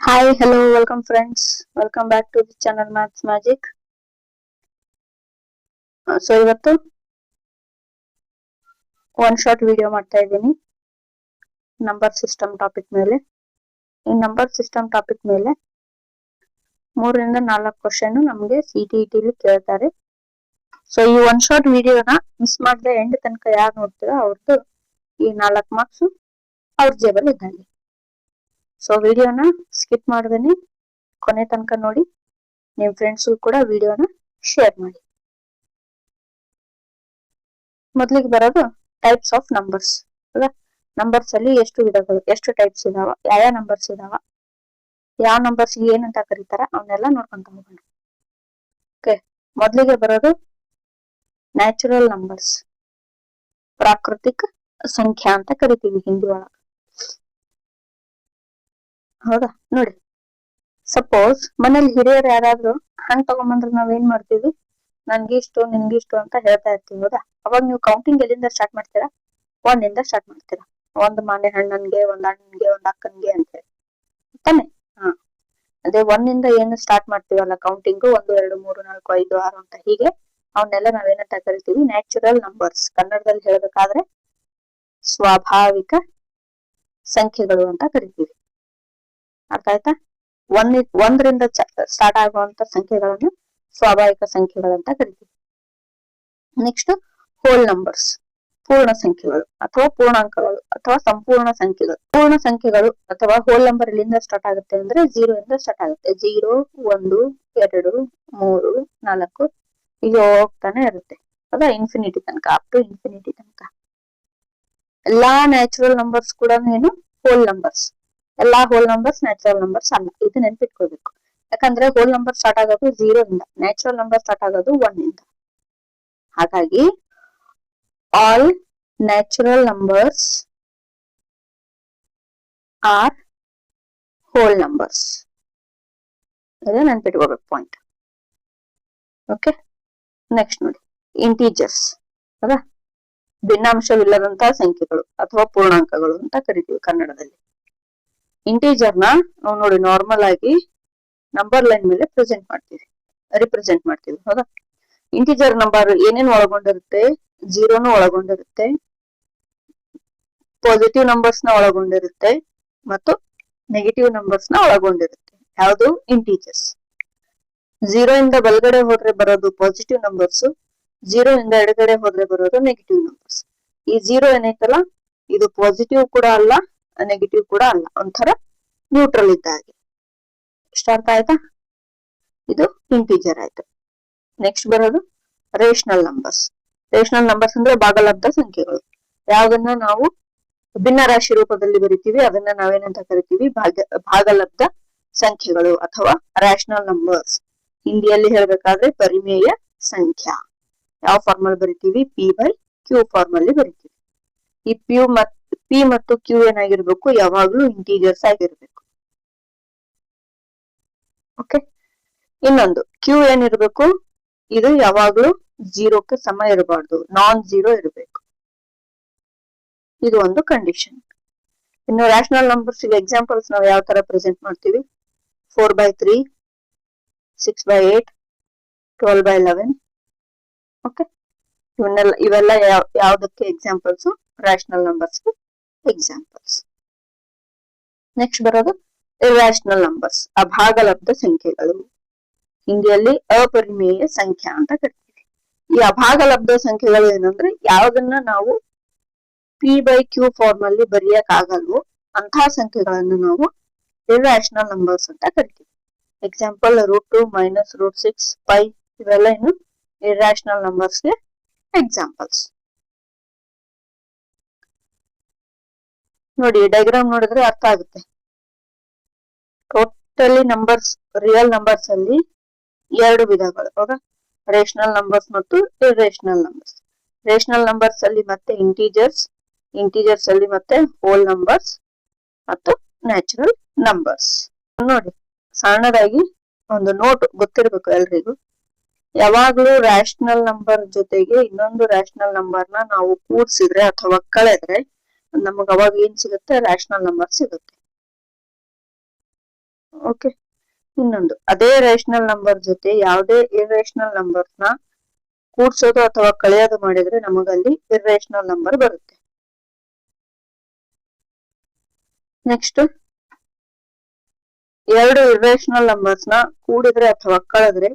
Hi, hello, welcome friends. Welcome back to the channel Maths Magic. ಇವತ್ತು one short video ಮಾಡ್ತಾ ಇದ್ದೀನಿ number system topic ಮೇಲೆ. ಈ number system topic ಮೇಲೆ 3ರಿಂದ 4 question ನಮಗೆ CTET ಲಿ ಕೇಳ್ತಾರೆ. ಸೊ ಈ ಒನ್ ಶಾರ್ಟ್ ವಿಡಿಯೋನ ಮಿಸ್ ಮಾಡದೆ ಎಂಡ್ ತನಕ ಯಾರು ನೋಡ್ತೀರಾ ಅವ್ರದ್ದು ಈ 4 ಮಾರ್ಕ್ಸ್ ಅವ್ರ ಜೇಬಲ್ಲಿ ಇದ್ದಂಗೆ. ಸೊ ವಿಡಿಯೋನ ಸ್ಕಿಪ್ ಮಾಡ್ದೇನೆ ಕೊನೆ ತನಕ ನೋಡಿ, ನಿಮ್ ಫ್ರೆಂಡ್ಸ್ ಕೂಡ ವಿಡಿಯೋನ ಶೇರ್ ಮಾಡಿ. ಮೊದಲಿಗೆ ಬರೋದು ಟೈಪ್ಸ್ ಆಫ್ ನಂಬರ್ಸ್. ನಂಬರ್ಸ್ ಅಲ್ಲಿ ಎಷ್ಟು ವಿಧಗಳು, ಎಷ್ಟು ಟೈಪ್ಸ್ ಇದಾವ, ಯಾವ ನಂಬರ್ಸ್ ಇದಾವ, ಯಾವ ನಂಬರ್ಸ್ ಏನಂತ ಕರೀತಾರ ಅವನ್ನೆಲ್ಲ ನೋಡ್ಕೊಂತ ಹೋಗೋಣ. ಓಕೆ, ಮೊದಲಿಗೆ ಬರೋದು ನ್ಯಾಚುರಲ್ ನಂಬರ್ಸ್, ಪ್ರಾಕೃತಿಕ ಸಂಖ್ಯಾ ಅಂತ ಕರಿತೀವಿ ಹಿಂದಿ ಒಳಗ. ಹೌದಾ, ನೋಡಿ ಸಪೋಸ್ ಮನೇಲಿ ಹಿರಿಯರು ಯಾರಾದ್ರೂ ಹಣ್ಣು ತಗೊಂಬಂದ್ರೆ ನಾವೇನ್ ಮಾಡ್ತೀವಿ, ನನ್ಗಿಷ್ಟು ನಿನ್ಗಿಷ್ಟು ಅಂತ ಹೇಳ್ತಾ ಇರ್ತೀವಿ. ಹೌದಾ, ಅವಾಗ ನೀವು ಕೌಂಟಿಂಗ್ ಎಲ್ಲಿಂದ ಸ್ಟಾರ್ಟ್ ಮಾಡ್ತೀರಾ? 1 ಸ್ಟಾರ್ಟ್ ಮಾಡ್ತೀರಾ. 1 ಮಾನೆ ಹಣ್ಣನ್ಗೆ, 1 ಅಣ್ಣನ್ಗೆ, 1 ಅಕ್ಕನ್ಗೆ ಅಂತ ಹೇಳಿ ತಾನೆ. ಅದೇ 1 ಏನು ಸ್ಟಾರ್ಟ್ ಮಾಡ್ತೀವಲ್ಲ ಕೌಂಟಿಂಗ್, 1 2 3 4 5 6 ಅಂತ ಹೀಗೆ ಅವನ್ನೆಲ್ಲ ನಾವೇನಂತ ಕರಿತೀವಿ? Natural numbers. ಕನ್ನಡದಲ್ಲಿ ಹೇಳ್ಬೇಕಾದ್ರೆ ಸ್ವಾಭಾವಿಕ ಸಂಖ್ಯೆಗಳು ಅಂತ ಕರಿತೀವಿ. ಅರ್ಥ ಆಯ್ತಾ? 1ರಿಂದ ಸ್ಟಾರ್ಟ್ ಆಗುವಂತ ಸಂಖ್ಯೆಗಳನ್ನು ಸ್ವಾಭಾವಿಕ ಸಂಖ್ಯೆಗಳಂತ ಕರಿತೀವಿ. ನೆಕ್ಸ್ಟ್ ಹೋಲ್ ನಂಬರ್ಸ್, ಪೂರ್ಣ ಸಂಖ್ಯೆಗಳು ಅಥವಾ ಪೂರ್ಣಾಂಕಗಳು ಅಥವಾ ಸಂಪೂರ್ಣ ಸಂಖ್ಯೆಗಳು. ಪೂರ್ಣ ಸಂಖ್ಯೆಗಳು ಅಥವಾ ಹೋಲ್ ನಂಬರ್ ಎಲ್ಲಿಂದ ಸ್ಟಾರ್ಟ್ ಆಗುತ್ತೆ ಅಂದ್ರೆ 0 ಸ್ಟಾರ್ಟ್ ಆಗುತ್ತೆ. 0 1 2 3 4 ಹೀಗೆ ಹೋಗ್ತಾನೆ ಇರುತ್ತೆ. ಹೌದಾ, ಇನ್ಫಿನಿಟಿ ತನಕ, ಅಪ್ ಟು ಇನ್ಫಿನಿಟಿ ತನಕ. ಎಲ್ಲಾ ನ್ಯಾಚುರಲ್ ನಂಬರ್ಸ್ ಕೂಡ ಏನು ಹೋಲ್ ನಂಬರ್ಸ್. ಎಲ್ಲಾ ಹೋಲ್ ನಂಬರ್ಸ್ ನ್ಯಾಚುರಲ್ ನಂಬರ್ಸ್ ಅಲ್ಲ, ಇದು ನೆನ್ಪಿಟ್ಕೋಬೇಕು. ಯಾಕಂದ್ರೆ ಹೋಲ್ ನಂಬರ್ ಸ್ಟಾರ್ಟ್ ಆಗೋದು 0 ನ್ಯಾಚುರಲ್ ನಂಬರ್ ಸ್ಟಾರ್ಟ್ ಆಗೋದು 1 ಹಾಗಾಗಿ all natural numbers are hole numbers. ಇದು ನೆನ್ಪಿಟ್ಕೋಬೇಕು ಪಾಯಿಂಟ್. ಓಕೆ, ನೆಕ್ಸ್ಟ್ ನೋಡಿ ಇಂಟೀಜರ್ಸ್. ಹೌದಾ, ಭಿನ್ನಾಂಶವಿಲ್ಲದಂತಹ ಸಂಖ್ಯೆಗಳು ಅಥವಾ ಪೂರ್ಣಾಂಕಗಳು ಅಂತ ಕರಿತೀವಿ ಕನ್ನಡದಲ್ಲಿ. ಇಂಟೀಜರ್ನ ನಾವು ನೋಡಿ ನಾರ್ಮಲ್ ಆಗಿ ನಂಬರ್ ಲೈನ್ ಮೇಲೆ ರಿಪ್ರೆಸೆಂಟ್ ಮಾಡ್ತೀವಿ. ಹೌದಾ, ಇಂಟೀಜರ್ ನಂಬರ್ ಏನೇನು ಒಳಗೊಂಡಿರುತ್ತೆ? 0 ಒಳಗೊಂಡಿರುತ್ತೆ, ಪಾಸಿಟಿವ್ ನಂಬರ್ಸ್ ನ ಒಳಗೊಂಡಿರುತ್ತೆ ಮತ್ತು ನೆಗೆಟಿವ್ ನಂಬರ್ಸ್ ನ ಒಳಗೊಂಡಿರುತ್ತೆ. ಯಾವುದು? ಇಂಟೀಜರ್ಸ್. 0 ಬಲಗಡೆ ಹೋದ್ರೆ ಬರೋದು ಪಾಸಿಟಿವ್ ನಂಬರ್ಸ್, 0 ಎಡಗಡೆ ಹೋದ್ರೆ ಬರೋದು ನೆಗೆಟಿವ್ ನಂಬರ್ಸ್. ಈ 0 ಏನೈತಲ್ಲ, ಇದು ಪಾಸಿಟಿವ್ ಕೂಡ ಅಲ್ಲ, ನೆಗೆಟಿವ್ ಕೂಡ ಅಲ್ಲ, ಒಂಥರ ನ್ಯೂಟ್ರಲ್ ಇದ್ದ ಹಾಗೆ. ಇಷ್ಟ ಅರ್ಥ ಆಯ್ತಾ? ಇದು ಇಂಟೀಜರ್ ಆಯ್ತು. ನೆಕ್ಸ್ಟ್ ಬರೋದು ರೇಷನಲ್ ನಂಬರ್ಸ್. ರೇಷನಲ್ ನಂಬರ್ಸ್ ಅಂದ್ರೆ ಭಾಗಲಬ್ಧ ಸಂಖ್ಯೆಗಳು. ಯಾವ್ದನ್ನ ನಾವು ಭಿನ್ನ ರಾಶಿ ರೂಪದಲ್ಲಿ ಬರಿತೀವಿ ಅದನ್ನ ನಾವೇನಂತ ಕರಿತೀವಿ? ಭಾಗಲಬ್ಧ ಸಂಖ್ಯೆಗಳು ಅಥವಾ ರ್ಯಾಷನಲ್ ನಂಬರ್ಸ್. ಹಿಂದಿಯಲ್ಲಿ ಹೇಳ್ಬೇಕಾದ್ರೆ ಪರಿಮೇಯ ಸಂಖ್ಯಾ. ಯಾವ ಫಾರ್ಮಲ್ ಬರಿತೀವಿ? P/Q ಫಾರ್ಮಲ್ಲಿ ಬರಿತೀವಿ. ಈ P ಮತ್ತು Q ಏನಾಗಿರ್ಬೇಕು? ಯಾವಾಗ್ಲೂ ಇಂಟೀಜರ್ಸ್ ಆಗಿರ್ಬೇಕು. ಓಕೆ, ಇನ್ನೊಂದು Q ಏನಿರ್ಬೇಕು? ಇದು ಯಾವಾಗ್ಲೂ 0ಕ್ಕೆ ಸಮ ಇರಬಾರ್ದು, ನಾನ್ 0 ಇರಬೇಕು. ಇದು ಒಂದು ಕಂಡೀಷನ್. ಇನ್ನು ರ್ಯಾಷನಲ್ ನಂಬರ್ಸ್ ಎಕ್ಸಾಂಪಲ್ಸ್ ನಾವು ಯಾವ ತರ ಪ್ರೆಸೆಂಟ್ ಮಾಡ್ತೀವಿ? 4/3, 6/8, 12/11. ಓಕೆ, ಇವೆಲ್ಲ ಯಾವ್ದಕ್ಕೆ examples? Rational numbers examples. Next ಬರೋದು ಇರ್ಯಾಷನಲ್ ನಂಬರ್ಸ್, ಅಭಾಗಲಬ್ಧ ಸಂಖ್ಯೆಗಳು. ಹಿಂದಿಯಲ್ಲಿ ಅಪರಿಮೇಯ ಸಂಖ್ಯಾ ಅಂತ ಕರಿತೀವಿ. ಈ ಅಭಾಗಲಬ್ಧ ಸಂಖ್ಯೆಗಳು ಏನಂದ್ರೆ ಯಾವ್ದನ್ನ ನಾವು P/Q ಫಾರ್ಮ್ ಅಲ್ಲಿ ಬರೆಯಕ್ ಆಗಲ್ವೋ ಅಂತಹ ಸಂಖ್ಯೆಗಳನ್ನು ನಾವು ಇರ್ಯಾಷನಲ್ ನಂಬರ್ಸ್ ಅಂತ ಕರಿತೀವಿ. ಎಕ್ಸಾಂಪಲ್ √2 -√6 π ಇವೆಲ್ಲ ಏನು ಇರ್ಯಾಷನಲ್ ನಂಬರ್ಸ್ಗೆ ಎಕ್ಸಾಂಪಲ್ಸ್. ನೋಡಿ ಡಯಾಗ್ರಾಮ್ ನೋಡಿದ್ರೆ ಅರ್ಥ ಆಗುತ್ತೆ. ಟೋಟಲಿ ನಂಬರ್ಸ್, ರಿಯಲ್ ನಂಬರ್ಸ್ ಅಲ್ಲಿ 2 ವಿಧಗಳು. ಹೌದಾ, ರೇಷನಲ್ ನಂಬರ್ಸ್ ಮತ್ತು ಇರ್ರೇಷನಲ್ ನಂಬರ್ಸ್. ರೇಷನಲ್ ನಂಬರ್ಸ್ ಅಲ್ಲಿ ಮತ್ತೆ ಇಂಟೀಜರ್ಸ್ ಅಲ್ಲಿ ಮತ್ತೆ ಹೋಲ್ ನಂಬರ್ಸ್ ಮತ್ತು ನ್ಯಾಚುರಲ್ ನಂಬರ್ಸ್. ನೋಡಿ ಸಣ್ಣದಾಗಿ ಒಂದು ನೋಟ್ ಗೊತ್ತಿರ್ಬೇಕು ಎಲ್ರಿಗೂ. ಯಾವಾಗ್ಲೂ ರ್ಯಾಷನಲ್ ನಂಬರ್ ಜೊತೆಗೆ ಇನ್ನೊಂದು ರ್ಯಾಷನಲ್ ನಂಬರ್ನ ನಾವು ಕೂಡ್ಸಿದ್ರೆ ಅಥವಾ ಕಳೆದ್ರೆ ನಮಗ್ ಅವಾಗ ಏನ್ ಸಿಗುತ್ತೆ? ರ್ಯಾಷನಲ್ ನಂಬರ್ ಸಿಗುತ್ತೆ. ಓಕೆ. ಇನ್ನೊಂದು, ಅದೇ ರೇಷನಲ್ ನಂಬರ್ ಜೊತೆ ಯಾವುದೇ ಇರ್ರೇಷನಲ್ ನಂಬರ್ ನ ಕೂಡ್ಸೋದು ಅಥವಾ ಕಳೆಯೋದು ಮಾಡಿದ್ರೆ ನಮಗಲ್ಲಿ ಇರ್ರೇಷನಲ್ ನಂಬರ್ ಬರುತ್ತೆ. ನೆಕ್ಸ್ಟ್, ಎರಡು ಇರ್ರೇಷನಲ್ ನಂಬರ್ಸ್ ನ ಕೂಡಿದ್ರೆ ಅಥವಾ ಕಳೆದ್ರೆ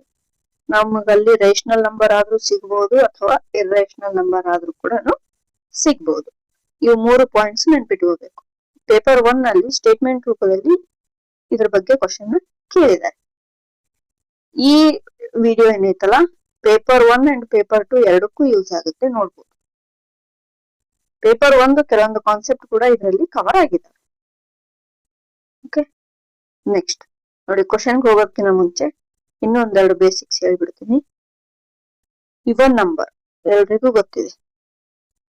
ನಮಗಲ್ಲಿ ರೇಷನಲ್ ನಂಬರ್ ಆದ್ರೂ ಸಿಗ್ಬಹುದು ಅಥವಾ ಇರ್ರೇಷನಲ್ ನಂಬರ್ ಆದ್ರೂ ಕೂಡ ಸಿಗ್ಬಹುದು. ಇವು 3 ಪಾಯಿಂಟ್ಸ್ ನೆನ್ಪಿಟ್ಕೋಬೇಕು. ಪೇಪರ್ 1 ನಲ್ಲಿ ಸ್ಟೇಟ್ಮೆಂಟ್ ರೂಪದಲ್ಲಿ ಇದ್ರ ಬಗ್ಗೆ ಕ್ವಶನ್ ಕೇಳಿದ್ದಾರೆ. ಈ ವಿಡಿಯೋ ಏನೈತಲ್ಲ, ಪೇಪರ್ 1 ಅಂಡ್ ಪೇಪರ್ 2 ಎರಡಕ್ಕೂ ಯೂಸ್ ಆಗುತ್ತೆ, ನೋಡ್ಬೋದು. ಪೇಪರ್ 1 ಕೆಲವೊಂದು ಕಾನ್ಸೆಪ್ಟ್ ಕೂಡ ಇದರಲ್ಲಿ ಕವರ್ ಆಗಿದ್ದಾವೆ. ಓಕೆ. ನೆಕ್ಸ್ಟ್ ನೋಡಿ, ಕ್ವಶನ್ಗೆ ಹೋಗೋಕ್ಕಿಂತ ಮುಂಚೆ ಇನ್ನೊಂದೆರಡು ಬೇಸಿಕ್ಸ್ ಹೇಳ್ಬಿಡ್ತೀನಿ. ಇವನ್ ನಂಬರ್ ಎಲ್ರಿಗೂ ಗೊತ್ತಿದೆ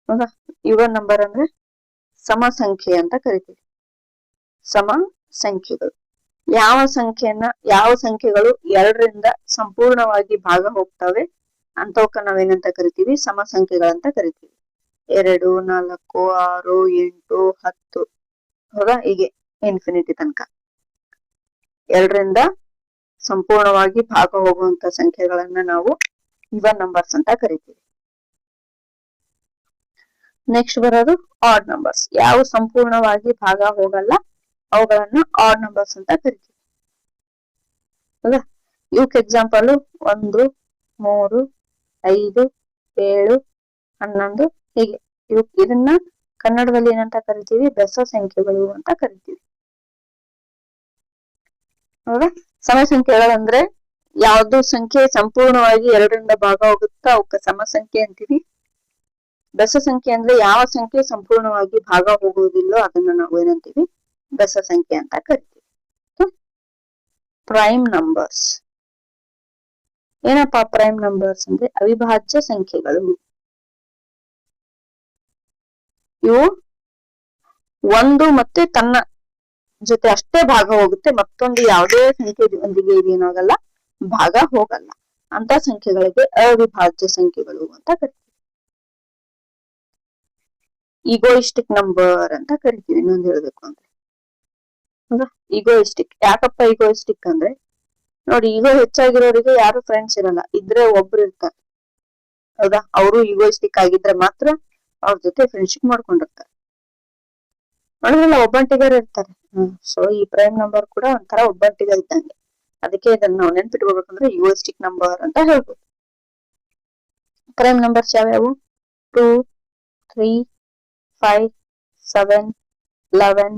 ಹೌದಾ? ಇವನ್ ನಂಬರ್ ಅಂದ್ರೆ ಸಮ ಸಂಖ್ಯೆ ಅಂತ ಕರಿತೀವಿ. ಸಮ ಸಂಖ್ಯೆಗಳು ಯಾವ ಸಂಖ್ಯೆಗಳು 2ರಿಂದ ಸಂಪೂರ್ಣವಾಗಿ ಭಾಗ ಹೋಗ್ತವೆ ಅಂತವಕ್ಕ ನಾವೇನಂತ ಕರಿತೀವಿ? ಸಮ ಸಂಖ್ಯೆಗಳಂತ ಕರಿತೀವಿ. 2, 4, 6, 8, 10 ಹೌದಾ? ಹೀಗೆ ಇನ್ಫಿನಿಟಿ ತನಕ 2ರಿಂದ ಸಂಪೂರ್ಣವಾಗಿ ಭಾಗ ಹೋಗುವಂತ ಸಂಖ್ಯೆಗಳನ್ನ ನಾವು ಇವನ್ ನಂಬರ್ಸ್ ಅಂತ ಕರಿತೀವಿ. ನೆಕ್ಸ್ಟ್ ಬರೋದು ಆಡ್ ನಂಬರ್ಸ್. ಯಾವ ಸಂಪೂರ್ಣವಾಗಿ ಭಾಗ ಹೋಗಲ್ಲ ಅವುಗಳನ್ನ ಆಡ್ ನಂಬರ್ಸ್ ಅಂತ ಕರಿತೀವಿ. ಹೌದಾ? ಇವಕ್ ಎಕ್ಸಾಂಪಲ್ 1, 3, 5, 7, 11 ಹೀಗೆ. ಇದನ್ನ ಕನ್ನಡದಲ್ಲಿ ಏನಂತ ಕರಿತೀವಿ? ಬೆಸ ಸಂಖ್ಯೆಗಳು ಅಂತ ಕರಿತೀವಿ. ಹೌದಾ? ಸಮ ಸಂಖ್ಯೆಗಳಂದ್ರೆ ಯಾವ್ದು ಸಂಖ್ಯೆ ಸಂಪೂರ್ಣವಾಗಿ 2ರಿಂದ ಭಾಗ ಹೋಗುತ್ತಾ ಅವಕ್ಕ ಸಮ ಸಂಖ್ಯೆ ಅಂತೀವಿ. ಬೆಸ ಸಂಖ್ಯೆ ಅಂದ್ರೆ ಯಾವ ಸಂಖ್ಯೆ ಸಂಪೂರ್ಣವಾಗಿ ಭಾಗ ಹೋಗುವುದಿಲ್ಲೋ ಅದನ್ನ ನಾವು ಏನಂತೀವಿ? ಬೆಸ ಸಂಖ್ಯೆ ಅಂತ ಕರಿತೀವಿ. ಪ್ರೈಮ್ ನಂಬರ್ಸ್ ಏನಪ್ಪಾ? ಪ್ರೈಮ್ ನಂಬರ್ಸ್ ಅಂದ್ರೆ ಅವಿಭಾಜ್ಯ ಸಂಖ್ಯೆಗಳು. ಇವು 1 ಮತ್ತೆ ತನ್ನ ಜೊತೆ ಅಷ್ಟೇ ಭಾಗ ಹೋಗುತ್ತೆ, ಮತ್ತೊಂದು ಯಾವುದೇ ಸಂಖ್ಯೆ ಒಂದಿಗೆ ಇದೇನಾಗಲ್ಲ, ಭಾಗ ಹೋಗಲ್ಲ. ಅಂತ ಸಂಖ್ಯೆಗಳಿಗೆ ಅವಿಭಾಜ್ಯ ಸಂಖ್ಯೆಗಳು ಅಂತ ಕರಿತೀವಿ. ಈಗೋಯಿಸ್ಟಿಕ್ ನಂಬರ್ ಅಂತ ಕರಿತೀವಿ. ಇನ್ನೊಂದು ಹೇಳ್ಬೇಕು ಅಂದ್ರೆ ಈಗೋಯಿಸ್ಟಿಕ್. ಯಾಕಪ್ಪ ಈಗೋಯಿಸ್ಟಿಕ್ ಅಂದ್ರೆ, ನೋಡಿ, ಈಗೋ ಹೆಚ್ಚಾಗಿರೋರಿಗೆ ಯಾರು ಫ್ರೆಂಡ್ಸ್ ಇರಲ್ಲ, ಇದ್ರೆ ಒಬ್ರು ಇರ್ತಾರೆ ಹೌದಾ? ಅವರು ಈಗೋಯಿಸ್ಟಿಕ್ ಆಗಿದ್ರೆ ಮಾತ್ರ ಅವ್ರ ಜೊತೆ ಫ್ರೆಂಡ್ಶಿಪ್ ಮಾಡ್ಕೊಂಡಿರ್ತಾರೆ. ನೋಡಿದ್ರಲ್ಲ, ಒಬ್ಬಂಟಿಗರು ಇರ್ತಾರೆ. ಸೊ ಈ ಪ್ರೈಮ್ ನಂಬರ್ ಕೂಡ ಒಂಥರ ಒಬ್ಬಂಟಿಗ ಇದ್ದಂಗೆ. ಅದಕ್ಕೆ ಇದನ್ನ ನಾವು ನೆನ್ಪಿಟ್ಕೋಬೇಕಂದ್ರೆ ಈಗೋಯಿಸ್ಟಿಕ್ ನಂಬರ್ ಅಂತ ಹೇಳ್ಬೋದು. ಪ್ರೈಮ್ ನಂಬರ್ಸ್ ಯಾವ್ಯಾವು? 2, 3, 5, 7, 11,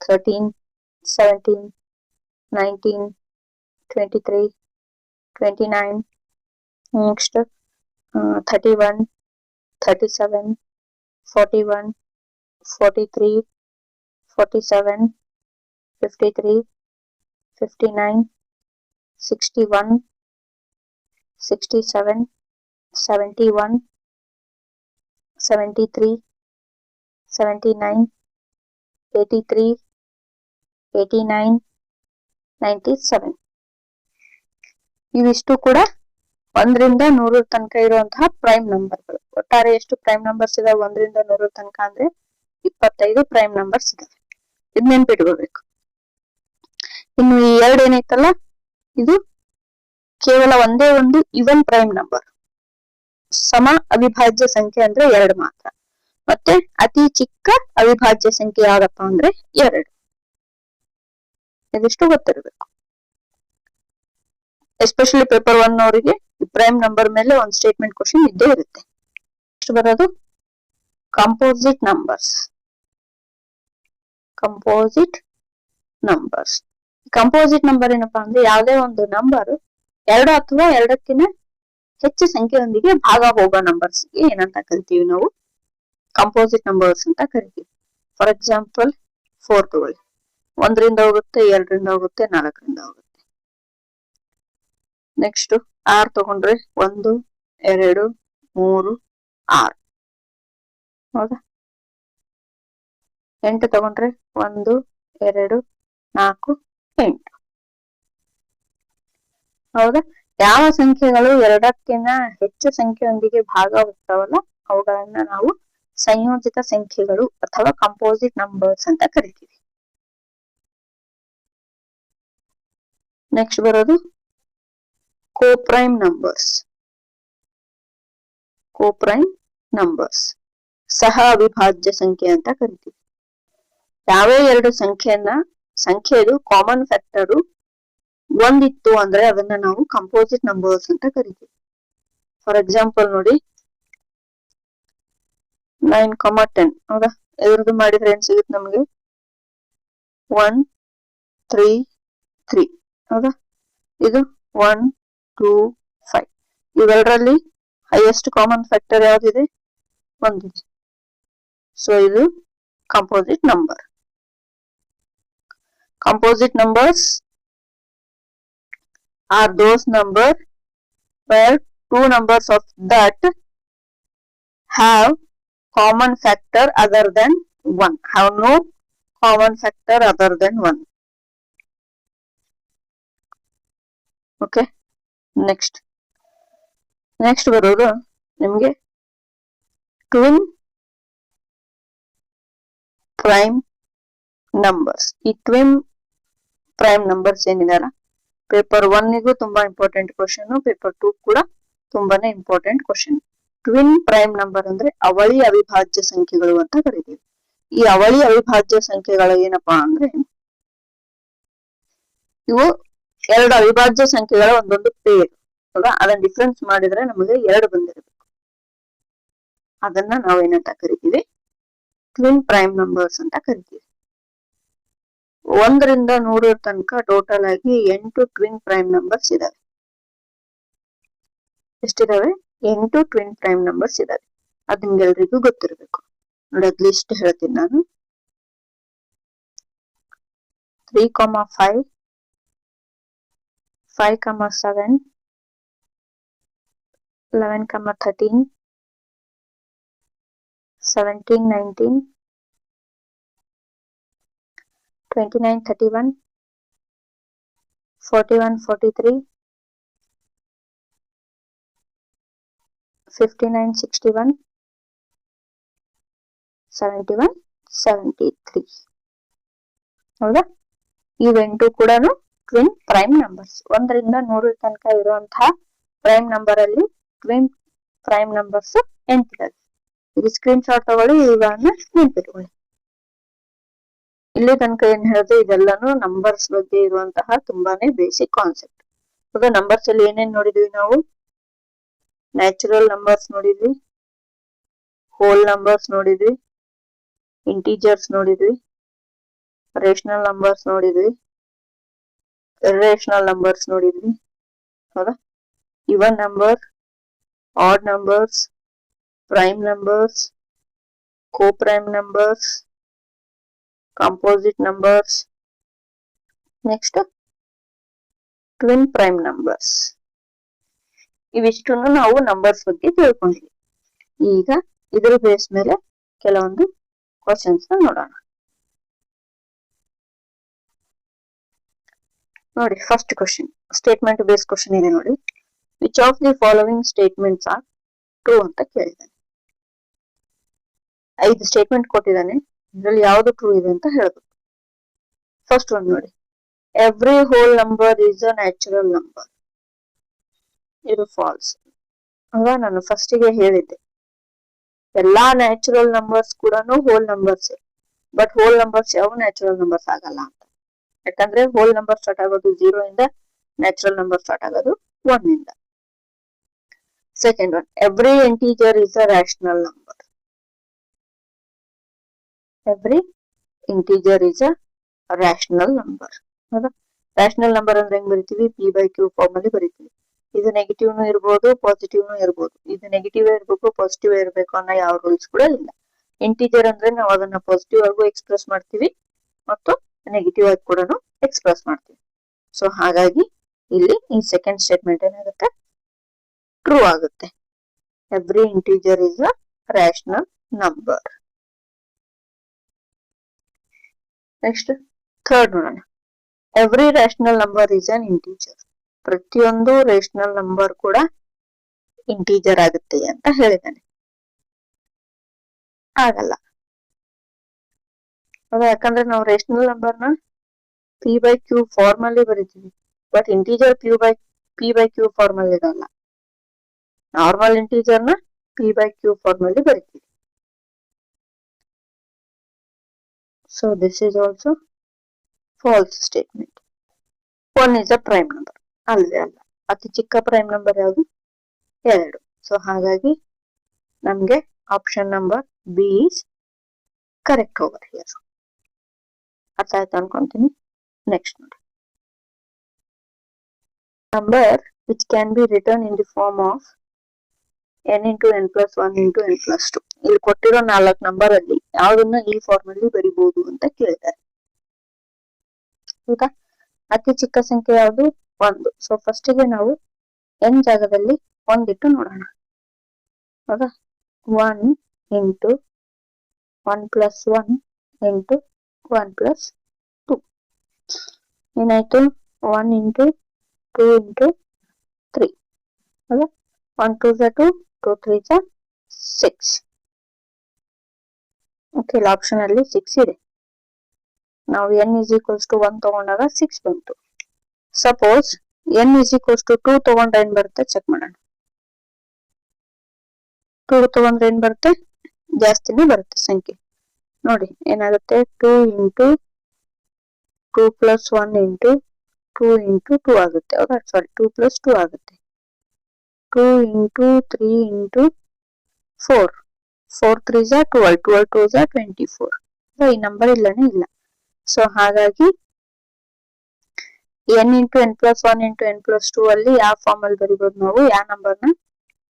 13, 17, 19, 23, 29, next 31, 37, 41, 43, 47, 53, 59, 61, 67, 71, 73, 79, 83, 89, 97. ಇವಿಷ್ಟು ಕೂಡ 1ರಿಂದ 100 ತನಕ ಇರುವಂತಹ ಪ್ರೈಮ್ ನಂಬರ್ಗಳು. ಒಟ್ಟಾರೆ ಎಷ್ಟು ಪ್ರೈಮ್ ನಂಬರ್ಸ್ ಇದಾವೆ 1ರಿಂದ 100 ತನಕ ಅಂದ್ರೆ 25 ಪ್ರೈಮ್ ನಂಬರ್ಸ್ ಇದಾವೆ. ಇದ್ ನೆನ್ಪಿಟ್ಕೋಬೇಕು. ಇನ್ನು ಈ 2 ಏನೈತಲ್ಲ, ಇದು ಕೇವಲ ಒಂದೇ ಒಂದು ಇವನ್ ಪ್ರೈಮ್ ನಂಬರ್. ಸಮ ಅವಿಭಾಜ್ಯ ಸಂಖ್ಯೆ ಅಂದ್ರೆ 2 ಮಾತ್ರ. ಮತ್ತೆ ಅತಿ ಚಿಕ್ಕ ಅವಿಭಾಜ್ಯ ಸಂಖ್ಯೆ ಯಾವ್ದಪ್ಪ ಅಂದ್ರೆ 2. ಇದಿಷ್ಟು ಗೊತ್ತಿರಬೇಕು. ಎಸ್ಪೆಷಲಿ ಪೇಪರ್ 1 ಅವರಿಗೆ ಪ್ರೈಮ್ ನಂಬರ್ ಮೇಲೆ ಒಂದು ಸ್ಟೇಟ್ಮೆಂಟ್ ಕ್ವಶನ್ ಇದ್ದೇ ಇರುತ್ತೆ. ನೆಕ್ಸ್ಟ್ ಬರೋದು ಕಂಪೋಸಿಟ್ ನಂಬರ್ಸ್. ಕಂಪೋಸಿಟ್ ನಂಬರ್ಸ್ ಏನಪ್ಪಾ ಅಂದ್ರೆ ಯಾವುದೇ ಒಂದು ನಂಬರ್ 2 ಅಥವಾ 2ಕ್ಕಿಂತ ಹೆಚ್ಚು ಸಂಖ್ಯೆಯೊಂದಿಗೆ ಭಾಗ ಹೋಗೋ ನಂಬರ್ಸ್ ಏನಂತ ಕರಿತೀವಿ? ನಾವು ಕಂಪೋಸಿಟ್ ನಂಬರ್ಸ್ ಅಂತ ಕರಿತೀವಿ. ಫಾರ್ ಎಕ್ಸಾಂಪಲ್ 4 ತಗೊಳ್ಳಿ. 1ರಿಂದ ಹೋಗುತ್ತೆ, 2ರಿಂದ ಹೋಗುತ್ತೆ, 4ರಿಂದ ಹೋಗುತ್ತೆ. ನೆಕ್ಸ್ಟ್ 6 ತಗೊಂಡ್ರೆ 1, 2, 3, 6 ಹೌದಾ? 8 ತಗೊಂಡ್ರೆ 1, 2, 4, 8 ಹೌದಾ? ಯಾವ ಸಂಖ್ಯೆಗಳು 2ಕ್ಕಿಂತ ಹೆಚ್ಚು ಸಂಖ್ಯೆಯೊಂದಿಗೆ ಭಾಗ ಹೋಗ್ತಾವಲ್ಲ ಅವುಗಳನ್ನ ನಾವು ಸಂಯೋಜಿತ ಸಂಖ್ಯೆಗಳು ಅಥವಾ ಕಂಪೋಸಿಟ್ ನಂಬರ್ಸ್ ಅಂತ ಕರಿತೀವಿ. ನೆಕ್ಸ್ಟ್ ಬರೋದು ಕೋಪ್ರೈಮ್ ನಂಬರ್ಸ್. ಕೋಪ್ರೈಮ್ ನಂಬರ್ಸ್ ಸಹ ಅವಿಭಾಜ್ಯ ಸಂಖ್ಯೆ ಅಂತ ಕರಿತೀವಿ. ಯಾವೇ ಎರಡು ಸಂಖ್ಯೆದು ಕಾಮನ್ ಫ್ಯಾಕ್ಟರ್ ಒಂದಿತ್ತು ಅಂದ್ರೆ ಅದನ್ನ ನಾವು ಕಂಪೋಸಿಟ್ ನಂಬರ್ಸ್ ಅಂತ ಕರಿತೀವಿ. ಫಾರ್ ಎಕ್ಸಾಂಪಲ್ ನೋಡಿ 9, 10 ಹೌದಾ, ಎದುರದು ಮಾಡಿದ್ರೆ ಏನ್ ಸಿಗುತ್ತೆ ನಮ್ಗೆ 1, 3, 3 ಹೌದಾ. ಇದು 1, 2, 5 ಇವೆರಡರಲ್ಲಿ ಹೈಯೆಸ್ಟ್ ಕಾಮನ್ ಫ್ಯಾಕ್ಟರ್ ಯಾವ್ದಿದೆ? ಒಂದಿದೆ. ಸೊ ಇದು composite number. Composite numbers are those numbers where two numbers of that have common factor other than 1. Have no common factor other than 1. Okay. Next ಬರೋದು ನಿಮಗೆ twin prime numbers. ಈ twin prime numbers ಏನಿದೆಯಲ್ಲ, paper 1ಗೂ ತುಂಬಾ important question, paper 2 ಕೂಡ ತುಂಬಾನೇ important question. Twin prime number ಅಂದ್ರೆ ಅವಳಿ ಅವಿಭಾಜ್ಯ ಸಂಖ್ಯೆಗಳು ಅಂತ ಕರಿತೀವಿ. ಈ ಅವಳಿ ಅವಿಭಾಜ್ಯ ಸಂಖ್ಯೆಗಳು ಏನಪ್ಪಾ ಅಂದ್ರೆ ಇವು ಎರಡು ಅವಿಭಾಜ್ಯ ಸಂಖ್ಯೆಗಳ ಒಂದೊಂದು ಪೇರ್ ಹೌದಾ, ಅದನ್ನ ಡಿಫ್ರೆನ್ಸ್ ಮಾಡಿದ್ರೆ ನಮಗೆ 2 ಬಂದಿರಬೇಕು. ಅದನ್ನ ನಾವೇನಂತ ಕರಿತೀವಿ? ಟ್ವಿನ್ ಪ್ರೈಮ್ ನಂಬರ್ಸ್ ಅಂತ ಕರಿತೀವಿ. 1 ರಿಂದ 100 ತನಕ ಟೋಟಲ್ ಆಗಿ 8 ಟ್ವಿನ್ ಪ್ರೈಮ್ ನಂಬರ್ಸ್ ಇದಾವೆ. ಎಷ್ಟಿದಾವೆ? 8 ಟ್ವಿನ್ ಪ್ರೈಮ್ ನಂಬರ್ಸ್ ಇದಾವೆ. ಅದು ನಿಮ್ಗೆಲ್ರಿಗೂ ಗೊತ್ತಿರಬೇಕು. ನೋಡಿ ಅದ್ ಲಿಸ್ಟ್ ಹೇಳ್ತೀನಿ ನಾನು. 3, 5, 5, 7, 11, 13, 17, 19, 29, 31, 41, 43, 59, 61, 71, 73 ಹೌದಾ. ಇವೆಂಟು ಕೂಡ ಟ್ವಿನ್ ಪ್ರೈಮ್ ನಂಬರ್ಸ್. 1 ರಿಂದ 100 ತನಕ ಇರುವಂತಹ ಪ್ರೈಮ್ ನಂಬರ್ ಅಲ್ಲಿ ಟ್ವಿನ್ ಪ್ರೈಮ್ ನಂಬರ್ಸ್ 8 ಇದಾವೆ. ಇದು ಸ್ಕ್ರೀನ್ ಶಾಟ್ ತಗೊಳ್ಳಿ, ಇವಾಗ ನೆನ್ಪಿಟ್ಕೊಳ್ಳಿ. ಇಲ್ಲಿ ತನಕ ಏನ್ ಹೇಳಿದೆ ಇದೆಲ್ಲಾನು ನಂಬರ್ಸ್ ಬಗ್ಗೆ ಇರುವಂತಹ ತುಂಬಾನೇ ಬೇಸಿಕ್ ಕಾನ್ಸೆಪ್ಟ್. ಇವಾಗ ನಂಬರ್ಸ್ ಅಲ್ಲಿ ಏನೇನ್ ನೋಡಿದ್ವಿ ನಾವು? ನ್ಯಾಚುರಲ್ ನಂಬರ್ಸ್ ನೋಡಿದ್ವಿ, ಹೋಲ್ ನಂಬರ್ಸ್ ನೋಡಿದ್ವಿ, ಇಂಟೀಜರ್ಸ್ ನೋಡಿದ್ವಿ, ರೇಷನಲ್ ನಂಬರ್ಸ್ ನೋಡಿದ್ವಿ, ಇರ್ರೇಷನಲ್ ನಂಬರ್ಸ್ ನೋಡಿದ್ವಿ ಹೌದಾ. Even number, odd numbers, prime numbers, coprime numbers, composite numbers, next twin prime numbers. ಇವಿಷ್ಟನ್ನು ನಾವು ನಂಬರ್ಸ್ ಬಗ್ಗೆ ತಿಳ್ಕೊಂಡಿದ್ವಿ. ಈಗ ಇದ್ರ ಬೇಸ್ ಮೇಲೆ ಕೆಲವೊಂದು ಕ್ವಶನ್ಸ್ ನೋಡೋಣ. ನೋಡಿ first question statement base question ಇದೆ ನೋಡಿ. Which of the following statements are true ಅಂತ ಕೇಳಿದ್ದಾನೆ. 5 ಸ್ಟೇಟ್ಮೆಂಟ್ ಕೊಟ್ಟಿದ್ದಾನೆ, ಇದ್ರಲ್ಲಿ ಯಾವ್ದು ಟ್ರೂ ಇದೆ ಅಂತ ಹೇಳ್ಬೇಕು. ಫಸ್ಟ್ ಒನ್ ನೋಡಿ, every whole number is a natural number. ಇದು ಫಾಲ್ಸ್ ಅಲ್ವಾ. ನಾನು ಫಸ್ಟಿಗೆ ಹೇಳಿದ್ದೆ ಎಲ್ಲಾ ನ್ಯಾಚುರಲ್ ನಂಬರ್ಸ್ ಕೂಡ hole numbers, but hole numbers ಯಾವ ನ್ಯಾಚುರಲ್ ನಂಬರ್ಸ್ ಆಗಲ್ಲ ಅಂತ. ಯಾಕಂದ್ರೆ ಹೋಲ್ ನಂಬರ್ ಸ್ಟಾರ್ಟ್ ಆಗೋದು 0 ಇಂದ, ನ್ಯಾಚುರಲ್ ನಂಬರ್ ಸ್ಟಾರ್ಟ್ ಆಗೋದು 1 ಇಂದ. Second one, every integer is a rational number. Every integer is a rational number ಹೌದಾ. ರ್ಯಾಷನಲ್ ನಂಬರ್ ಅಂದ್ರೆ ಹೆಂಗ್ ಬರಿತೀವಿ? p/q ಫಾರ್ಮ್ ಅಲ್ಲಿ ಬರಿತೀವಿ. ಇದು ನೆಗೆಟಿವ್ ಇರ್ಬೋದು, ಪಾಸಿಟಿವ್ ಇರ್ಬೋದು. ಇದು ನೆಗೆಟಿವ್ ಇರ್ಬೇಕು, ಪಾಸಿಟಿವ್ ಇರ್ಬೇಕು ಅನ್ನೋ ಯಾವ ರೂಲ್ಸ್ ಕೂಡ ಇಲ್ಲ. ಇಂಟೀಜರ್ ಅಂದ್ರೆ ನಾವು ಅದನ್ನ ಪಾಸಿಟಿವ್ ಆಗೂ ಎಕ್ಸ್ಪ್ರೆಸ್ ಮಾಡ್ತೀವಿ ಮತ್ತು ನೆಗೆಟಿವ್ ಆಗಿ ಕೂಡ ಎಕ್ಸ್ಪ್ರೆಸ್ ಮಾಡ್ತೀವಿ. ಸೊ ಹಾಗಾಗಿ ಇಲ್ಲಿ ಈ ಸೆಕೆಂಡ್ ಸ್ಟೇಟ್ಮೆಂಟ್ ಏನಾಗುತ್ತೆ? ಟ್ರೂ ಆಗುತ್ತೆ. Every integer is a rational number. Next third ನೋಡೋಣ. Every rational number is an integer. ಪ್ರತಿಯೊಂದು ರೇಷನಲ್ ನಂಬರ್ ಕೂಡ ಇಂಟೀಜರ್ ಆಗುತ್ತೆ ಅಂತ ಹೇಳಿದ್ದಾನೆ. ಆಗಲ್ಲ. ಯಾಕಂದ್ರೆ ನಾವು ರೇಷನಲ್ ನಂಬರ್ನ p/q ಫಾರ್ಮ್ ಅಲ್ಲಿ ಬರಿತೀವಿ. But integer p by q form ಅಲ್ಲಿ ಇರಲ್ಲ. ನಾರ್ಮಲ್ ಇಂಟೀಜರ್ ನ ಪಿ ಬೈ ಕ್ಯೂ ಫಾರ್ಮ್ ಅಲ್ಲಿ ಬರೀತೀವಿ. So this is also false statement. 1 is a prime number. ಅಲ್ವೇ ಅಲ್ಲ. ಅತಿ ಚಿಕ್ಕ ಪ್ರೈಮ್ ನಂಬರ್ ಯಾವುದು? 2. ಸೊ ಹಾಗಾಗಿ ನಮ್ಗೆ option number B is correct over here. ಅರ್ಥ ಆಯ್ತು ಅನ್ಕೊಂತೀನಿ. ನೆಕ್ಸ್ಟ್ ನೋಡಿ, number which can be return in the form of n into n plus 1 into n plus 2. ಇಲ್ಲಿ ಕೊಟ್ಟಿರೋ 4 ನಂಬರ್ ಅಲ್ಲಿ ಯಾವ್ದನ್ನ ಈ ಫಾರ್ಮ್ ಅಲ್ಲಿ ಬರಿಬಹುದು ಅಂತ ಕೇಳಿದ್ದಾರೆ. ಹೌದಾ? ಅತಿ ಚಿಕ್ಕ ಸಂಖ್ಯೆ ಯಾವುದು? 1. ಸೊ ಫಸ್ಟ್ ಗೆ ನಾವು n ಜಾಗದಲ್ಲಿ 1 ಇಟ್ಟು ನೋಡೋಣ. ಹೌದಾ? 1 into 1 plus 1 into 1 plus 2. ಏನಾಯ್ತು? 1 into 2 into 3. ಹೌದಾ? 1 2s are 2, 2 3s are 6. Okay, ಇಲ್ಲಿ ಆಪ್ಷನ್ ಅಲ್ಲಿ 6 ಇದೆ. ನಾವು n is equals to 1 ತಗೊಂಡಾಗ 6 ಬಂತು. Suppose n is equals to 2 ತಗೊಂಡ್ರೆ ಏನ್ ಬರುತ್ತೆ ಚೆಕ್ ಮಾಡೋಣ. 2 ತಗೊಂಡ್ರೆ ಏನ್ ಬರುತ್ತೆ? ಜಾಸ್ತಿನೇ ಬರುತ್ತೆ ಸಂಖ್ಯೆ. ನೋಡಿ ಏನಾಗುತ್ತೆ? 2 into 2 plus 1 into 2 into 2 ಆಗುತ್ತೆ. ಹೌದಾ? ಸಾರಿ, 2 plus 2 ಆಗುತ್ತೆ. 2 into 3 into 4. 4 3s are 12. 12 2s are 24. ಈ ನಂಬರ್ ಇಲ್ಲನೇ ಇಲ್ಲ. ಸೊ ಹಾಗಾಗಿ n into n plus 1 into n plus 2 ಅಲ್ಲಿ ಯಾವ ಫಾರ್ಮ್ ಅಲ್ಲಿ ಬರಿಬಹುದು ನಾವು? ಯಾವ ನಂಬರ್ನ?